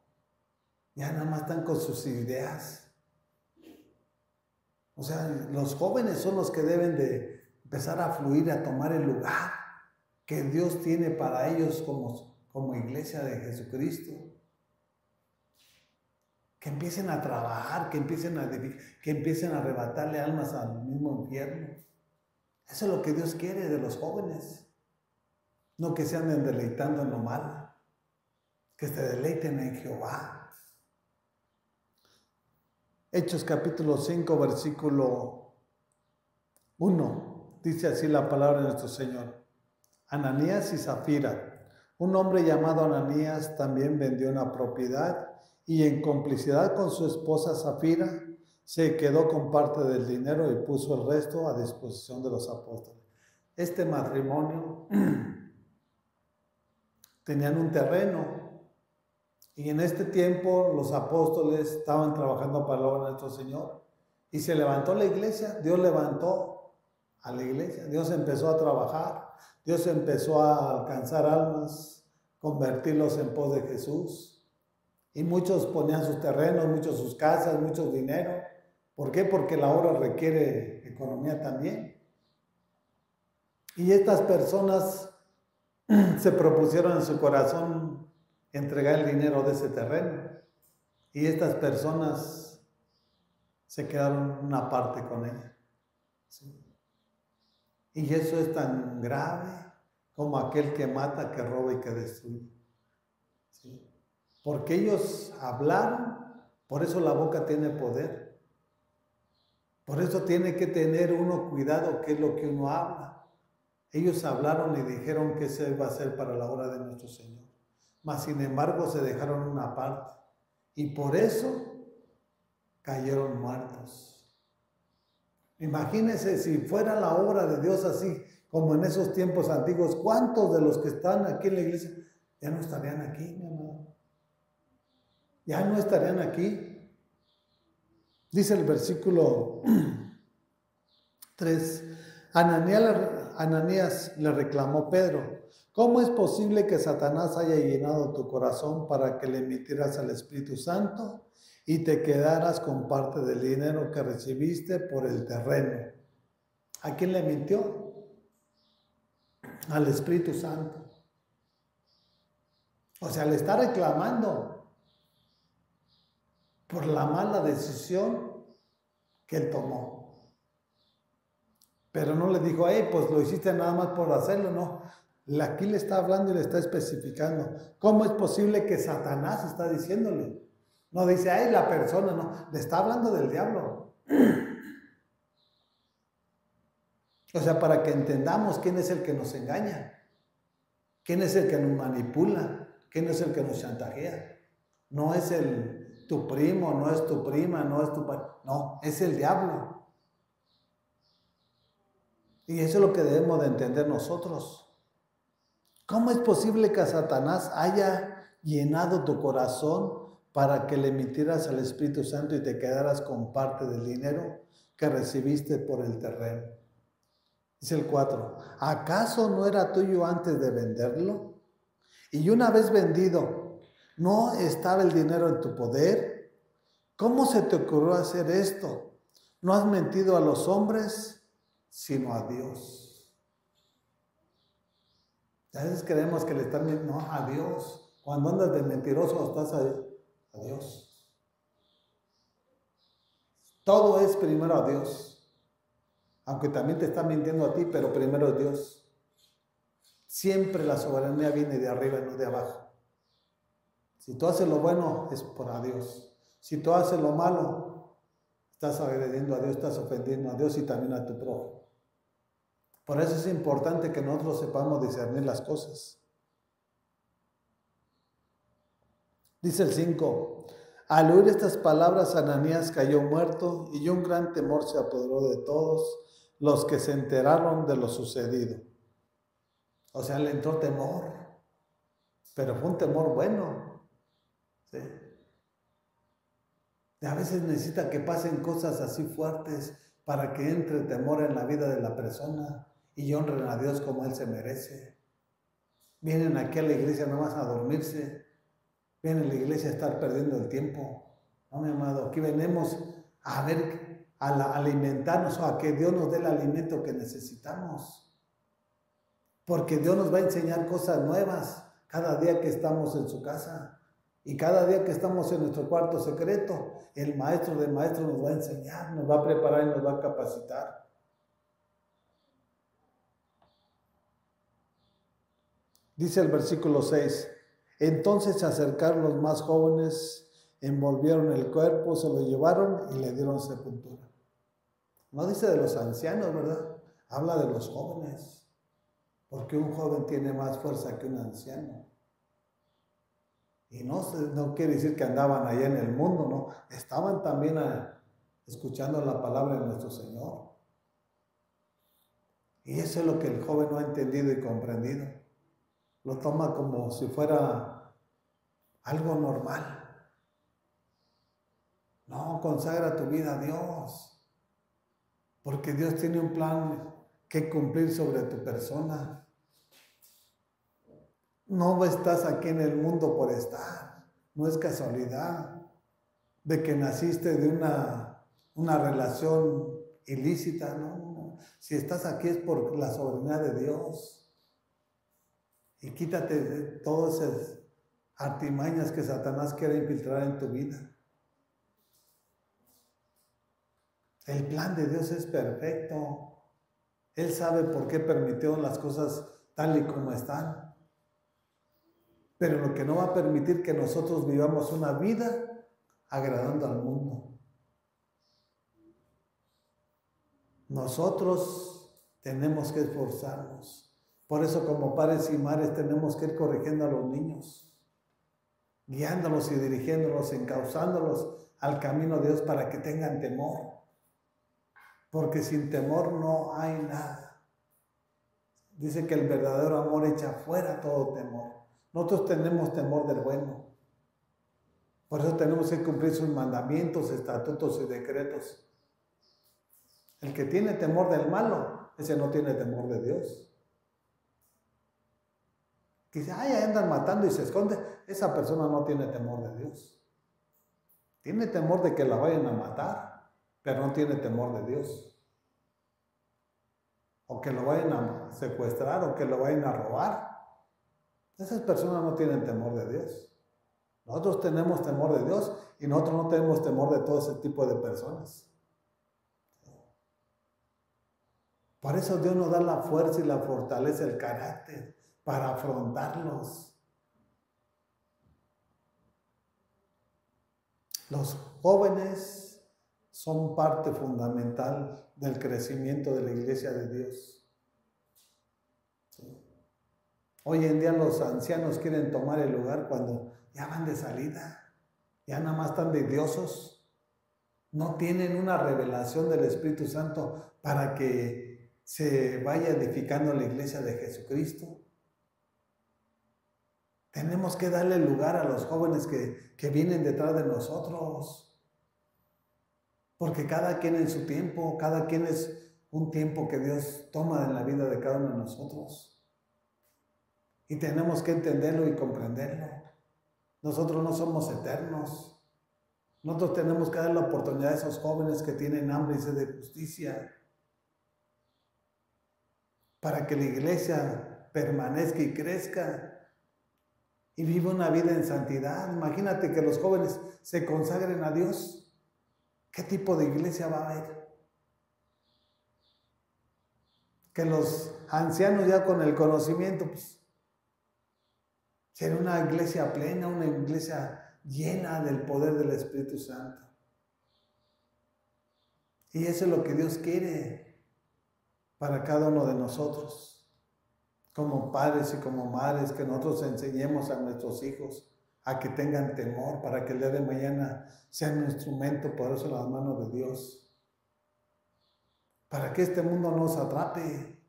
Ya nada más están con sus ideas. O sea, los jóvenes son los que deben de empezar a fluir, a tomar el lugar que Dios tiene para ellos como iglesia de Jesucristo. Que empiecen a trabajar, que empiecen a arrebatarle almas al mismo infierno. Eso es lo que Dios quiere de los jóvenes. No que se anden deleitando en lo malo. Que se deleiten en Jehová. Hechos capítulo 5, versículo 1. Dice así la palabra de nuestro Señor. Ananías y Zafira. Un hombre llamado Ananías también vendió una propiedad y en complicidad con su esposa Zafira se quedó con parte del dinero y puso el resto a disposición de los apóstoles. Este matrimonio tenían un terreno y en este tiempo los apóstoles estaban trabajando para la obra de nuestro Señor y se levantó la iglesia. Dios levantó a la iglesia, Dios empezó a trabajar, Dios empezó a alcanzar almas, convertirlos en pos de Jesús. Y muchos ponían sus terrenos, muchos sus casas, muchos dinero. ¿Por qué? Porque la obra requiere economía también. Y estas personas se propusieron en su corazón entregar el dinero de ese terreno. Y estas personas se quedaron una parte con ella. ¿Sí? Y eso es tan grave como aquel que mata, que roba y que destruye. ¿Sí? Porque ellos hablaron, por eso la boca tiene poder. Por eso tiene que tener uno cuidado qué es lo que uno habla. Ellos hablaron y dijeron que eso iba a ser para la obra de nuestro Señor. Mas sin embargo se dejaron una parte. Y por eso cayeron muertos. Imagínense si fuera la obra de Dios así como en esos tiempos antiguos, ¿cuántos de los que están aquí en la iglesia ya no estarían aquí, mi amado? Ya no estarían aquí. Dice el versículo 3, Ananías le reclamó Pedro, ¿cómo es posible que Satanás haya llenado tu corazón para que le mintieras al Espíritu Santo y te quedaras con parte del dinero que recibiste por el terreno? ¿A quién le mintió? Al Espíritu Santo. O sea, le está reclamando por la mala decisión que él tomó. Pero no le dijo, hey, pues lo hiciste nada más por hacerlo, no. Aquí le está hablando y le está especificando. ¿Cómo es posible que Satanás está diciéndole? No dice, ay, la persona, no. Le está hablando del diablo. O sea, para que entendamos quién es el que nos engaña. ¿Quién es el que nos manipula? ¿Quién es el que nos chantajea? No es tu primo, no es tu prima, no es tu padre. No, es el diablo. Y eso es lo que debemos de entender nosotros. ¿Cómo es posible que Satanás haya llenado tu corazón para que le mintieras al Espíritu Santo y te quedaras con parte del dinero que recibiste por el terreno? Dice el 4, ¿acaso no era tuyo antes de venderlo? Y una vez vendido, ¿no estaba el dinero en tu poder? ¿Cómo se te ocurrió hacer esto? No has mentido a los hombres, sino a Dios. A veces creemos que le están mintiendo, no, a Dios. Cuando andas de mentiroso, estás a Dios. Todo es primero a Dios. Aunque también te están mintiendo a ti, pero primero es Dios. Siempre la soberanía viene de arriba y no de abajo. Si tú haces lo bueno, es por a Dios. Si tú haces lo malo, estás agrediendo a Dios, estás ofendiendo a Dios y también a tu prójimo. Por eso es importante que nosotros sepamos discernir las cosas. Dice el 5, al oír estas palabras, Ananías cayó muerto y un gran temor se apoderó de todos los que se enteraron de lo sucedido. O sea, le entró temor, pero fue un temor bueno. ¿Sí? Y a veces necesita que pasen cosas así fuertes para que entre temor en la vida de la persona y honren a Dios como Él se merece. Vienen aquí a la iglesia no más a dormirse, vienen a la iglesia a estar perdiendo el tiempo. No, mi amado, aquí venimos a ver, a alimentarnos o a que Dios nos dé el alimento que necesitamos. Porque Dios nos va a enseñar cosas nuevas cada día que estamos en su casa. Y cada día que estamos en nuestro cuarto secreto, el maestro de maestros nos va a enseñar, nos va a preparar y nos va a capacitar. Dice el versículo 6, entonces se acercaron los más jóvenes, envolvieron el cuerpo, se lo llevaron y le dieron sepultura. No dice de los ancianos, ¿verdad? Habla de los jóvenes. Porque un joven tiene más fuerza que un anciano. Y no quiere decir que andaban allá en el mundo, no. Estaban también escuchando la palabra de nuestro Señor. Y eso es lo que el joven no ha entendido y comprendido. Lo toma como si fuera algo normal. No, consagra tu vida a Dios. Porque Dios tiene un plan que cumplir sobre tu persona. No estás aquí en el mundo por estar. No es casualidad de que naciste de una relación ilícita. No. Si estás aquí es por la soberanía de Dios. Y quítate de todas esas artimañas que Satanás quiere infiltrar en tu vida. El plan de Dios es perfecto. Él sabe por qué permitió las cosas tal y como están. Pero lo que no va a permitir que nosotros vivamos una vida agradando al mundo. Nosotros tenemos que esforzarnos. Por eso, como padres y madres, tenemos que ir corrigiendo a los niños, guiándolos y dirigiéndolos, encauzándolos al camino de Dios para que tengan temor. Porque sin temor no hay nada. Dice que el verdadero amor echa fuera todo temor. Nosotros tenemos temor del bueno. Por eso tenemos que cumplir sus mandamientos, estatutos y decretos. El que tiene temor del malo, ese no tiene temor de Dios. Que dice, ay, andan matando y se esconde, esa persona no tiene temor de Dios. Tiene temor de que la vayan a matar, pero no tiene temor de Dios. O que lo vayan a secuestrar o que lo vayan a robar. Esas personas no tienen temor de Dios. Nosotros tenemos temor de Dios y nosotros no tenemos temor de todo ese tipo de personas. Por eso Dios nos da la fuerza y la fortaleza, el carácter para afrontarlos. Los jóvenes son parte fundamental del crecimiento de la iglesia de Dios. ¿Sí? Hoy en día los ancianos quieren tomar el lugar cuando ya van de salida, ya nada más están de idiosos, no tienen una revelación del Espíritu Santo para que se vaya edificando la iglesia de Jesucristo. Tenemos que darle lugar a los jóvenes que vienen detrás de nosotros, porque cada quien en su tiempo, cada quien es un tiempo que Dios toma en la vida de cada uno de nosotros. Y tenemos que entenderlo y comprenderlo. Nosotros no somos eternos. Nosotros tenemos que dar la oportunidad a esos jóvenes que tienen hambre y sed de justicia para que la iglesia permanezca y crezca y viva una vida en santidad. Imagínate que los jóvenes se consagren a Dios. ¿Qué tipo de iglesia va a haber? Que los ancianos ya con el conocimiento, pues, será una iglesia plena, una iglesia llena del poder del Espíritu Santo. Y eso es lo que Dios quiere para cada uno de nosotros, como padres y como madres, que nosotros enseñemos a nuestros hijos a que tengan temor para que el día de mañana sean un instrumento poderoso en las manos de Dios, para que este mundo no nos atrape.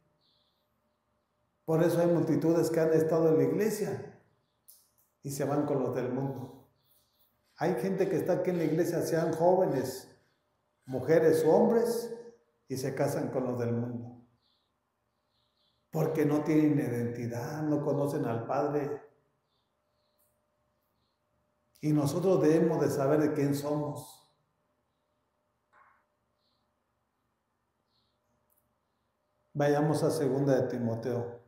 Por eso hay multitudes que han estado en la iglesia y se van con los del mundo. Hay gente que está aquí en la iglesia, sean jóvenes, mujeres o hombres, y se casan con los del mundo. Porque no tienen identidad, no conocen al Padre. Y nosotros debemos de saber de quién somos. Vayamos a 2 de Timoteo.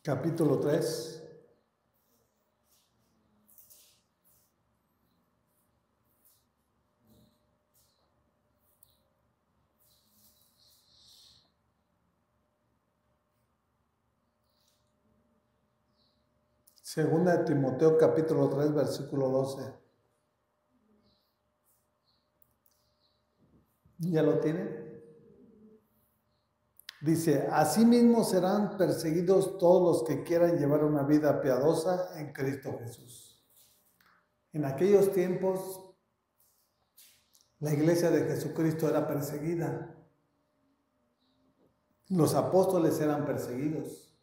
Capítulo 3. Segunda de Timoteo, capítulo 3, versículo 12. ¿Ya lo tienen? Dice, asimismo serán perseguidos todos los que quieran llevar una vida piadosa en Cristo Jesús. En aquellos tiempos, la iglesia de Jesucristo era perseguida. Los apóstoles eran perseguidos.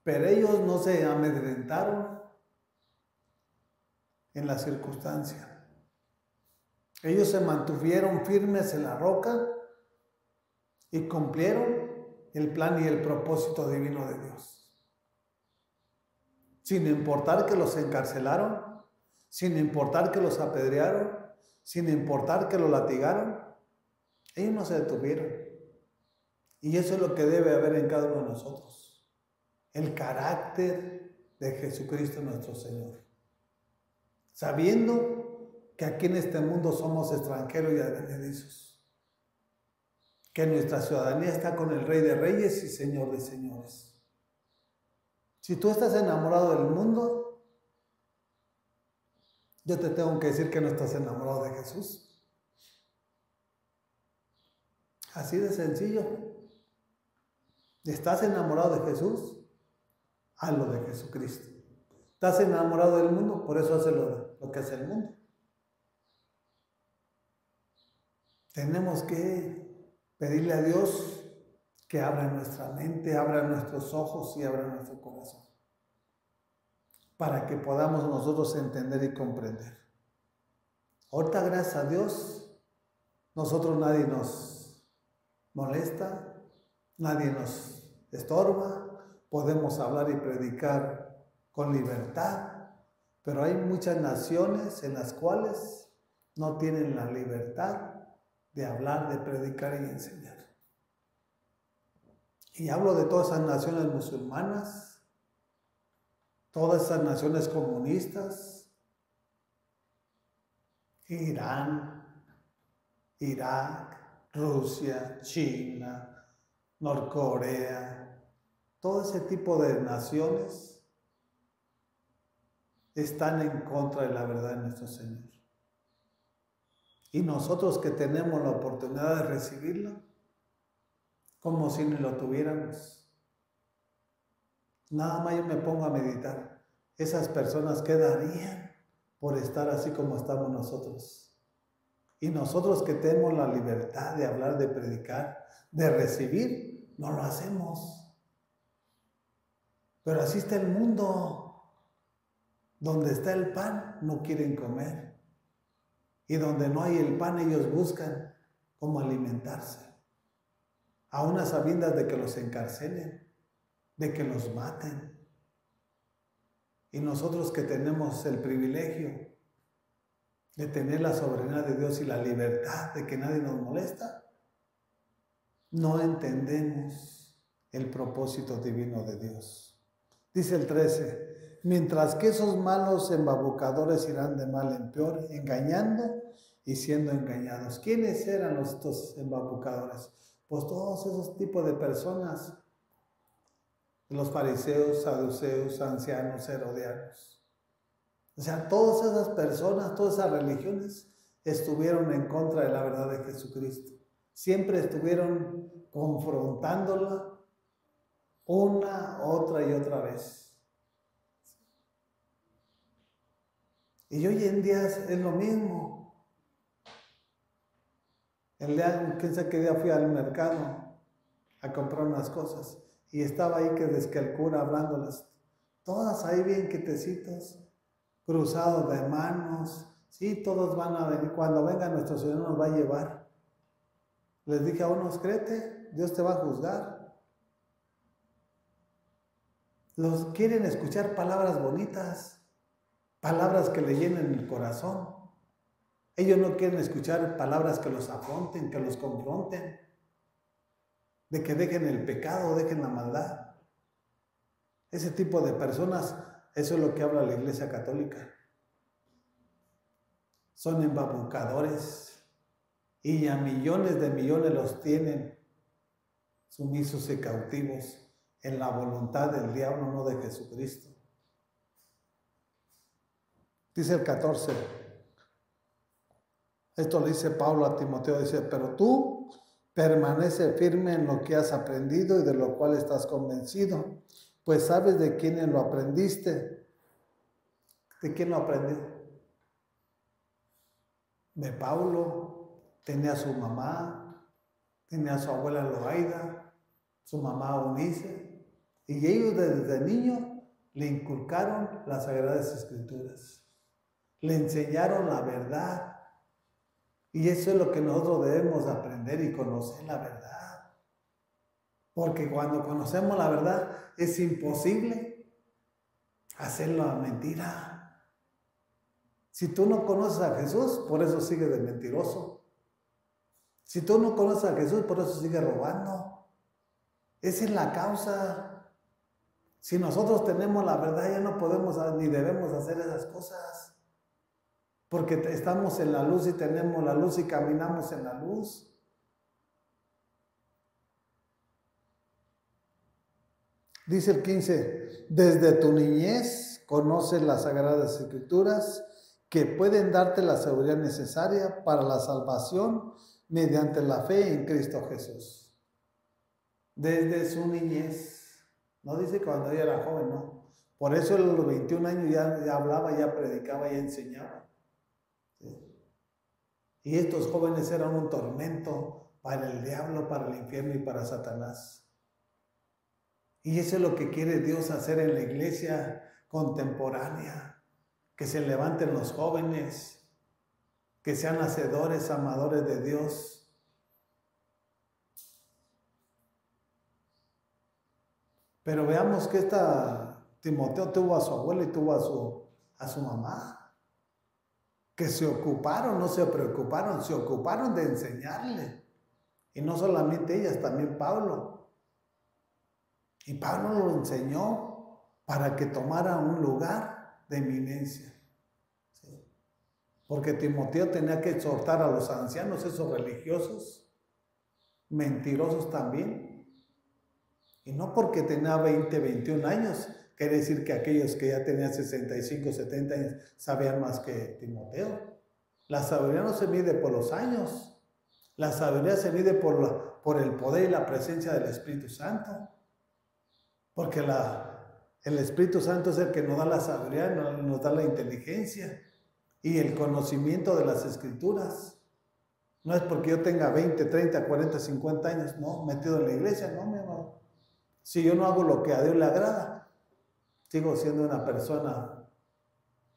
Pero ellos no se amedrentaron en la circunstancia. Ellos se mantuvieron firmes en la roca y cumplieron el plan y el propósito divino de Dios. Sin importar que los encarcelaron, sin importar que los apedrearon, sin importar que los latigaron, ellos no se detuvieron. Y eso es lo que debe haber en cada uno de nosotros. El carácter de Jesucristo nuestro Señor. sabiendo que aquí en este mundo somos extranjeros y advenedizos, que nuestra ciudadanía está con el Rey de Reyes y Señor de Señores. Si tú estás enamorado del mundo, yo te tengo que decir que no estás enamorado de Jesús. Así de sencillo. ¿Estás enamorado de Jesús? Hazlo de Jesucristo. ¿Estás enamorado del mundo? Por eso hace lo que hace el mundo. Tenemos que pedirle a Dios que abra nuestra mente, abra nuestros ojos y abra nuestro corazón, para que podamos nosotros entender y comprender. Ahorita, gracias a Dios, nosotros nadie nos molesta, nadie nos estorba, podemos hablar y predicar con libertad, pero hay muchas naciones en las cuales no tienen la libertad de hablar, de predicar y enseñar. Y hablo de todas esas naciones musulmanas, todas esas naciones comunistas, Irán, Irak, Rusia, China, Norcorea, todo ese tipo de naciones están en contra de la verdad de nuestro Señor. Y nosotros que tenemos la oportunidad de recibirlo, como si ni lo tuviéramos. Nada más yo me pongo a meditar. Esas personas, ¿qué darían por estar así como estamos nosotros? Y nosotros que tenemos la libertad de hablar, de predicar, de recibir, no lo hacemos. Pero así está el mundo. Donde está el pan, no quieren comer. Y donde no hay el pan, ellos buscan cómo alimentarse. A unas sabiendas de que los encarcelen, de que los maten. Y nosotros que tenemos el privilegio de tener la soberanía de Dios y la libertad de que nadie nos molesta, no entendemos el propósito divino de Dios. Dice el 13, mientras que esos malos embabucadores irán de mal en peor, engañando y siendo engañados. ¿Quiénes eran estos embabucadores? Pues todos esos tipos de personas, los fariseos, saduceos, ancianos, herodianos. O sea, todas esas personas, todas esas religiones estuvieron en contra de la verdad de Jesucristo. Siempre estuvieron confrontándola una, otra y otra vez. Y hoy en día es lo mismo. Quién sabe qué día fui al mercado a comprar unas cosas y estaba ahí que desde el cura hablándolas, todas ahí bien quietecitos, cruzados de manos, sí, todos van a venir, cuando venga nuestro Señor nos va a llevar. Les dije a unos, créete, Dios te va a juzgar. Los quieren escuchar palabras bonitas, palabras que le llenen el corazón. Ellos no quieren escuchar palabras que los afronten, que los confronten, de que dejen el pecado, dejen la maldad. Ese tipo de personas, eso es lo que habla la Iglesia Católica. Son embabucadores y a millones de millones los tienen sumisos y cautivos en la voluntad del diablo, no de Jesucristo. Dice el 14. Esto le dice Pablo a Timoteo, dice, pero tú permanece firme en lo que has aprendido y de lo cual estás convencido, pues sabes de quién lo aprendiste. ¿De quién lo aprendí? De Pablo. Tenía a su mamá, tenía a su abuela Loaida, su mamá Eunice, y ellos desde niño le inculcaron las Sagradas Escrituras, le enseñaron la verdad. Y eso es lo que nosotros debemos aprender y conocer la verdad. Porque cuando conocemos la verdad es imposible hacerlo a mentira. Si tú no conoces a Jesús, por eso sigues de mentiroso. Si tú no conoces a Jesús, por eso sigues robando. Esa es la causa. Si nosotros tenemos la verdad, ya no podemos ni debemos hacer esas cosas. porque estamos en la luz y tenemos la luz y caminamos en la luz. Dice el 15, desde tu niñez conoces las Sagradas Escrituras que pueden darte la seguridad necesaria para la salvación mediante la fe en Cristo Jesús. Desde su niñez, no dice cuando ella era joven, no. Por eso a los 21 años ya hablaba, ya predicaba, ya enseñaba. ¿Sí? Y estos jóvenes eran un tormento para el diablo, para el infierno y para Satanás. Y eso es lo que quiere Dios hacer en la iglesia contemporánea, que se levanten los jóvenes, que sean hacedores, amadores de Dios. Pero veamos que Timoteo tuvo a su abuela y tuvo a su mamá, que se ocuparon, no se preocuparon, se ocuparon de enseñarle. Y no solamente ellas, también Pablo. Y Pablo lo enseñó para que tomara un lugar de eminencia. ¿Sí? Porque Timoteo tenía que exhortar a los ancianos, esos religiosos, mentirosos también. Y no porque tenía 20, 21 años, quiere decir que aquellos que ya tenían 65, 70 años sabían más que Timoteo. La sabiduría no se mide por los años. La sabiduría se mide por el poder y la presencia del Espíritu Santo. Porque el Espíritu Santo es el que nos da la sabiduría, nos da la inteligencia y el conocimiento de las Escrituras. No es porque yo tenga 20, 30, 40, 50 años, no, metido en la iglesia, no, mi hermano. Si yo no hago lo que a Dios le agrada, sigo siendo una persona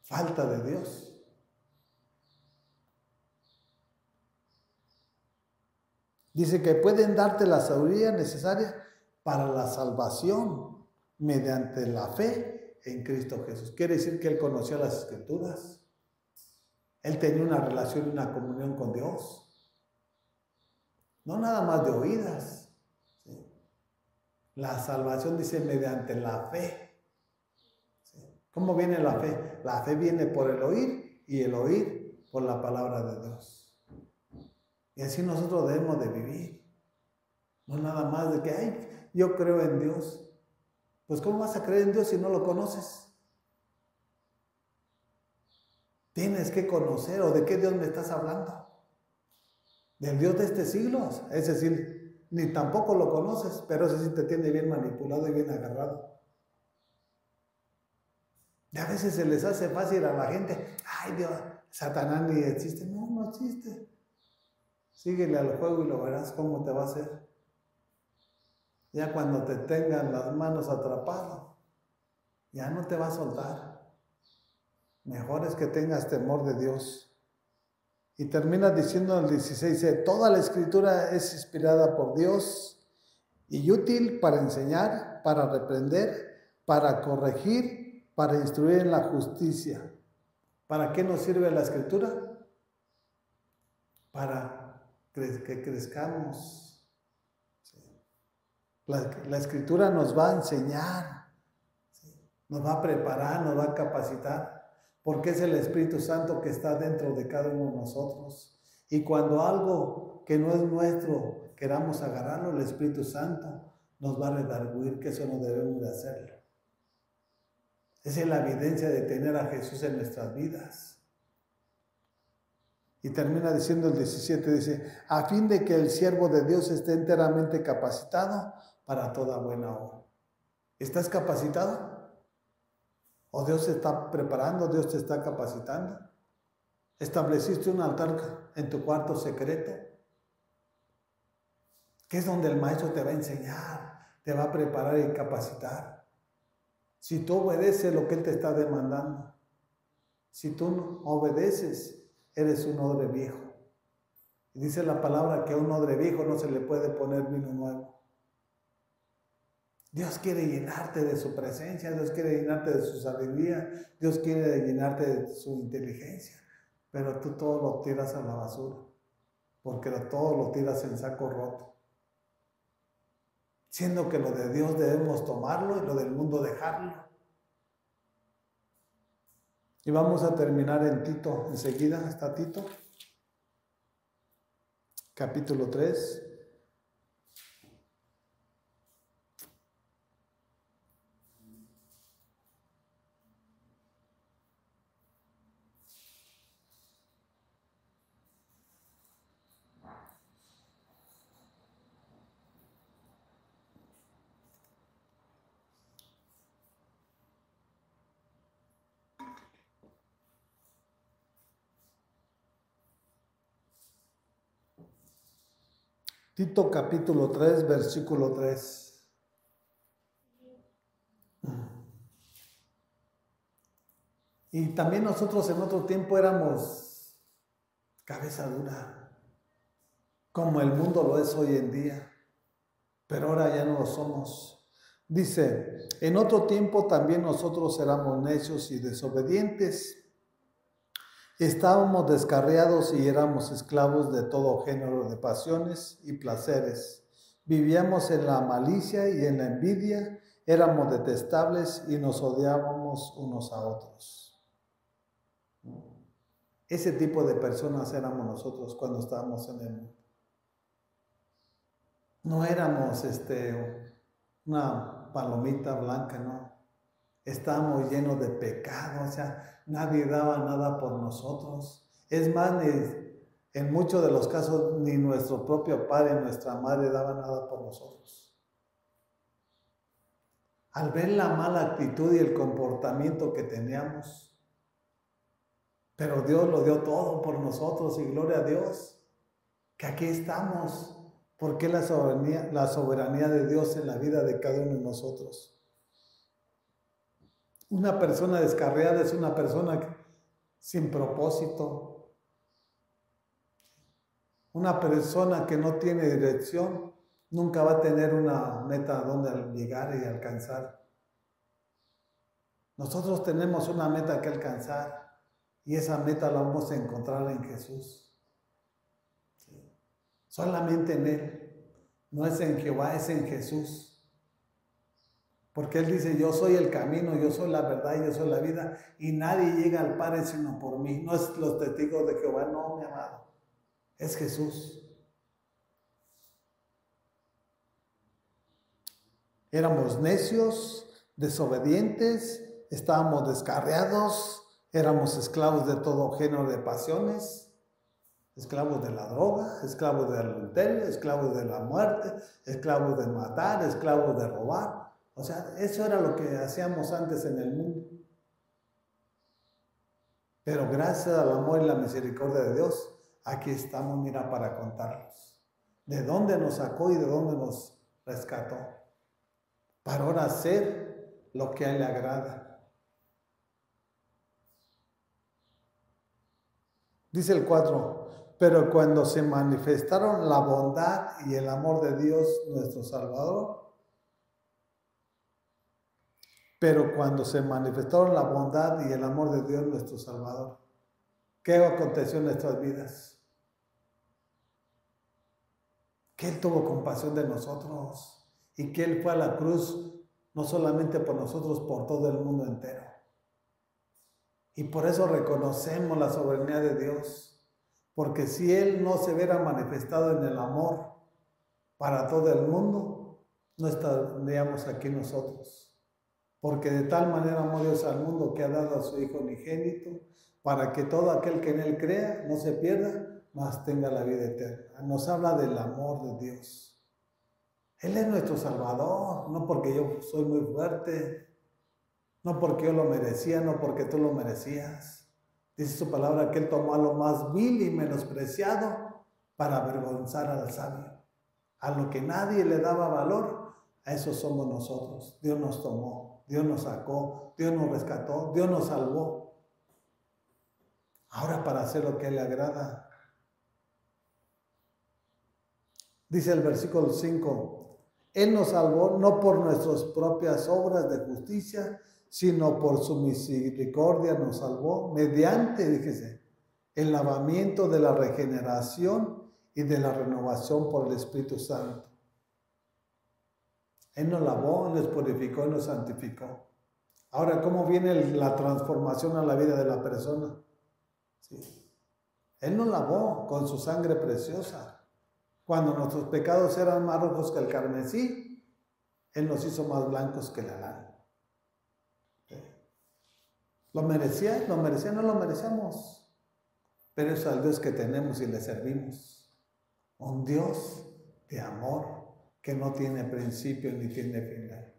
falta de Dios. Dice que pueden darte la sabiduría necesaria para la salvación mediante la fe en Cristo Jesús. Quiere decir que él conocía las Escrituras. Él tenía una relación y una comunión con Dios. No nada más de oídas. ¿Sí? La salvación dice mediante la fe. ¿Sí? ¿Cómo viene la fe? La fe viene por el oír y el oír por la palabra de Dios. Y así nosotros debemos de vivir. No nada más de que, ay, yo creo en Dios. Pues ¿cómo vas a creer en Dios si no lo conoces? Tienes que conocer, o de qué Dios me estás hablando. Del Dios de este siglo, es decir, ni tampoco lo conoces, pero ese sí te tiene bien manipulado y bien agarrado. Y a veces se les hace fácil a la gente, ay Dios, Satanás ni existe. No, no existe. Síguele al juego y lo verás cómo te va a hacer. Ya cuando te tengan las manos atrapado, ya no te va a soltar. Mejor es que tengas temor de Dios. Y termina diciendo en el 16, dice, toda la Escritura es inspirada por Dios y útil para enseñar, para reprender, para corregir, para instruir en la justicia. ¿Para qué nos sirve la Escritura? Para que crezcamos. La Escritura nos va a enseñar, nos va a preparar, nos va a capacitar, porque es el Espíritu Santo que está dentro de cada uno de nosotros. Y cuando algo que no es nuestro queramos agarrarlo, el Espíritu Santo nos va a redarguir que eso no debemos de hacerlo. Esa es la evidencia de tener a Jesús en nuestras vidas. Y termina diciendo el 17, dice, a fin de que el siervo de Dios esté enteramente capacitado para toda buena obra. ¿Estás capacitado? ¿O Dios te está preparando? ¿Dios te está capacitando? ¿Estableciste un altar en tu cuarto secreto? Que es donde el maestro te va a enseñar, te va a preparar y capacitar. Si tú obedeces lo que Él te está demandando, si tú no obedeces, eres un odre viejo. Y dice la palabra que a un odre viejo no se le puede poner vino nuevo. Dios quiere llenarte de su presencia, Dios quiere llenarte de su sabiduría, Dios quiere llenarte de su inteligencia, pero tú todo lo tiras a la basura, porque todo lo tiras en saco roto. Siendo que lo de Dios debemos tomarlo y lo del mundo dejarlo. Y vamos a terminar en Tito, enseguida está Tito, capítulo 3. Tito capítulo 3, versículo 3. Y también nosotros en otro tiempo éramos cabeza dura, como el mundo lo es hoy en día, pero ahora ya no lo somos. Dice, en otro tiempo también nosotros éramos necios y desobedientes. Estábamos descarriados y éramos esclavos de todo género de pasiones y placeres. Vivíamos en la malicia y en la envidia, éramos detestables y nos odiábamos unos a otros. Ese tipo de personas éramos nosotros cuando estábamos en el mundo. No éramos una palomita blanca, no. Estábamos llenos de pecado, o sea, nadie daba nada por nosotros. Es más, en muchos de los casos ni nuestro propio padre, nuestra madre daba nada por nosotros. Al ver la mala actitud y el comportamiento que teníamos, pero Dios lo dio todo por nosotros y gloria a Dios, que aquí estamos, porque la soberanía de Dios en la vida de cada uno de nosotros. Una persona descarriada es una persona sin propósito. Una persona que no tiene dirección nunca va a tener una meta a donde llegar y alcanzar. Nosotros tenemos una meta que alcanzar y esa meta la vamos a encontrar en Jesús. Solamente en Él. No es en Jehová, es en Jesús. Porque Él dice, yo soy el camino, yo soy la verdad y yo soy la vida, y nadie llega al Padre sino por mí. No es los testigos de Jehová, no, mi amado. Es Jesús. Éramos necios, desobedientes, estábamos descarriados, éramos esclavos de todo género de pasiones, esclavos de la droga, esclavos del adulterio, esclavos de la muerte, esclavos de matar, esclavos de robar. O sea, eso era lo que hacíamos antes en el mundo. Pero gracias al amor y la misericordia de Dios, aquí estamos, mira, para contarlos. De dónde nos sacó y de dónde nos rescató. Para ahora hacer lo que a Él le agrada. Dice el 4, pero cuando se manifestaron la bondad y el amor de Dios nuestro Salvador, pero cuando se manifestaron la bondad y el amor de Dios nuestro Salvador, ¿qué aconteció en nuestras vidas? Que Él tuvo compasión de nosotros y que Él fue a la cruz no solamente por nosotros, por todo el mundo entero. Y por eso reconocemos la soberanía de Dios, porque si Él no se hubiera manifestado en el amor para todo el mundo, no estaríamos aquí nosotros. Porque de tal manera amó Dios al mundo que ha dado a su Hijo unigénito, para que todo aquel que en Él crea no se pierda, mas tenga la vida eterna. Nos habla del amor de Dios. Él es nuestro Salvador, no porque yo soy muy fuerte, no porque yo lo merecía, no porque tú lo merecías. Dice su palabra que Él tomó a lo más vil y menospreciado para avergonzar al sabio. A lo que nadie le daba valor, a eso somos nosotros. Dios nos tomó. Dios nos sacó, Dios nos rescató, Dios nos salvó. Ahora para hacer lo que a Él le agrada. Dice el versículo 5, Él nos salvó no por nuestras propias obras de justicia, sino por su misericordia nos salvó mediante, fíjese, el lavamiento de la regeneración y de la renovación por el Espíritu Santo. Él nos lavó, nos purificó y nos santificó. Ahora, ¿cómo viene la transformación a la vida de la persona? ¿Sí? Él nos lavó con su sangre preciosa. Cuando nuestros pecados eran más rojos que el carmesí, Él nos hizo más blancos que la lana. ¿Sí? ¿Lo merecía? ¿Lo merecía? No lo merecemos. Pero es al Dios que tenemos y le servimos. Un Dios de amor que no tiene principio ni tiene final.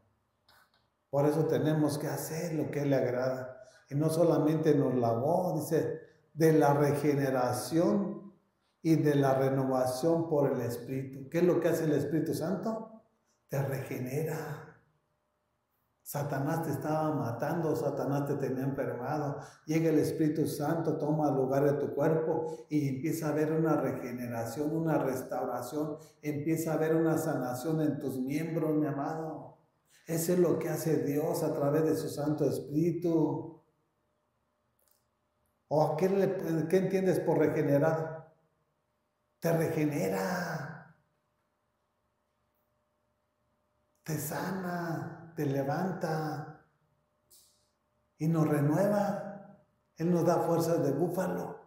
Por eso tenemos que hacer lo que a Él le agrada. Y no solamente nos lavó, dice, de la regeneración y de la renovación por el Espíritu. ¿Qué es lo que hace el Espíritu Santo? Te regenera. Satanás te estaba matando, Satanás te tenía enfermado. Llega el Espíritu Santo, toma el lugar de tu cuerpo y empieza a haber una regeneración, una restauración. Empieza a haber una sanación en tus miembros, mi amado. Eso es lo que hace Dios a través de su Santo Espíritu. ¿O qué entiendes por regenerado? Te regenera, te sana, te levanta y nos renueva. Él nos da fuerzas de búfalo.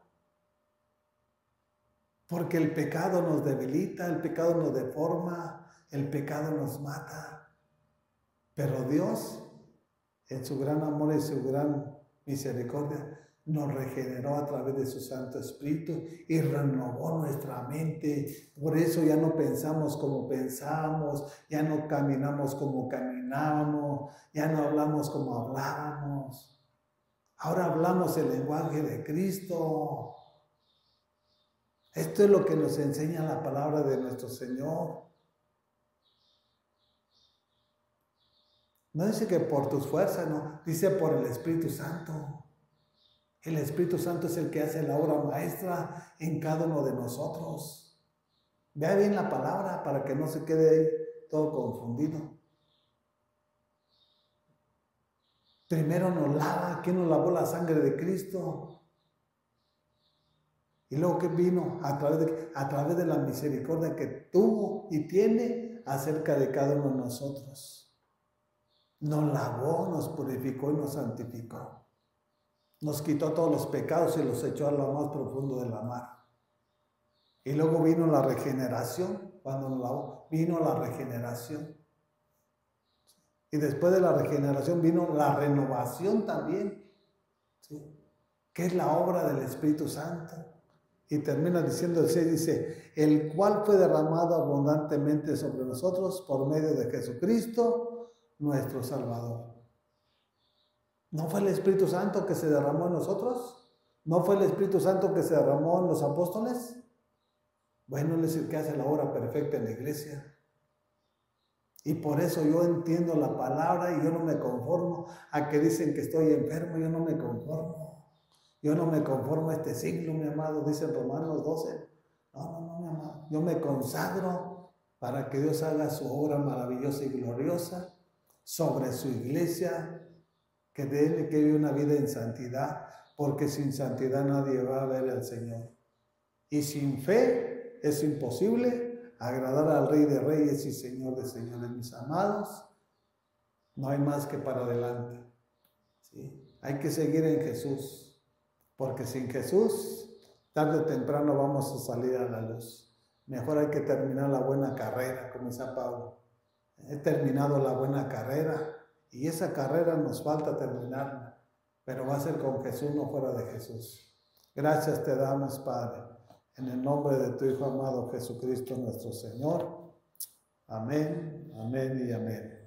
Porque el pecado nos debilita, el pecado nos deforma, el pecado nos mata. Pero Dios, en su gran amor y su gran misericordia, nos regeneró a través de su Santo Espíritu y renovó nuestra mente. Por eso ya no pensamos como pensábamos, ya no caminamos como caminábamos, ya no hablamos como hablábamos. Ahora hablamos el lenguaje de Cristo. Esto es lo que nos enseña la palabra de nuestro Señor. No dice que por tus fuerzas, no, dice por el Espíritu Santo. El Espíritu Santo es el que hace la obra maestra en cada uno de nosotros. Vea bien la palabra para que no se quede ahí todo confundido. Primero nos lava. ¿Quién nos lavó? La sangre de Cristo. Y luego que vino a través de la misericordia que tuvo y tiene acerca de cada uno de nosotros. Nos lavó, nos purificó y nos santificó. Nos quitó todos los pecados y los echó a lo más profundo de la mar. Y luego vino la regeneración. Cuando nos lavó, vino la regeneración. Y después de la regeneración vino la renovación también. ¿Sí? Que es la obra del Espíritu Santo. Y termina diciendo el 6, dice, el cual fue derramado abundantemente sobre nosotros por medio de Jesucristo, nuestro Salvador. ¿No fue el Espíritu Santo que se derramó en nosotros? ¿No fue el Espíritu Santo que se derramó en los apóstoles? Bueno, Él es el que hace la obra perfecta en la iglesia. Y por eso yo entiendo la palabra y yo no me conformo a que dicen que estoy enfermo. Yo no me conformo. Yo no me conformo a este siglo, mi amado, dice Romanos 12. No, mi amado. Yo me consagro para que Dios haga su obra maravillosa y gloriosa sobre su iglesia, que de Él que vive una vida en santidad, porque sin santidad nadie va a ver al Señor. Y sin fe es imposible agradar al Rey de Reyes y Señor de Señores, mis amados. No hay más que para adelante. ¿Sí? Hay que seguir en Jesús, porque sin Jesús, tarde o temprano vamos a salir a la luz. Mejor hay que terminar la buena carrera, como dice Pablo. He terminado la buena carrera. Y esa carrera nos falta terminarla, pero va a ser con Jesús, no fuera de Jesús. Gracias te damos, Padre, en el nombre de tu Hijo amado Jesucristo nuestro Señor. Amén, amén y amén.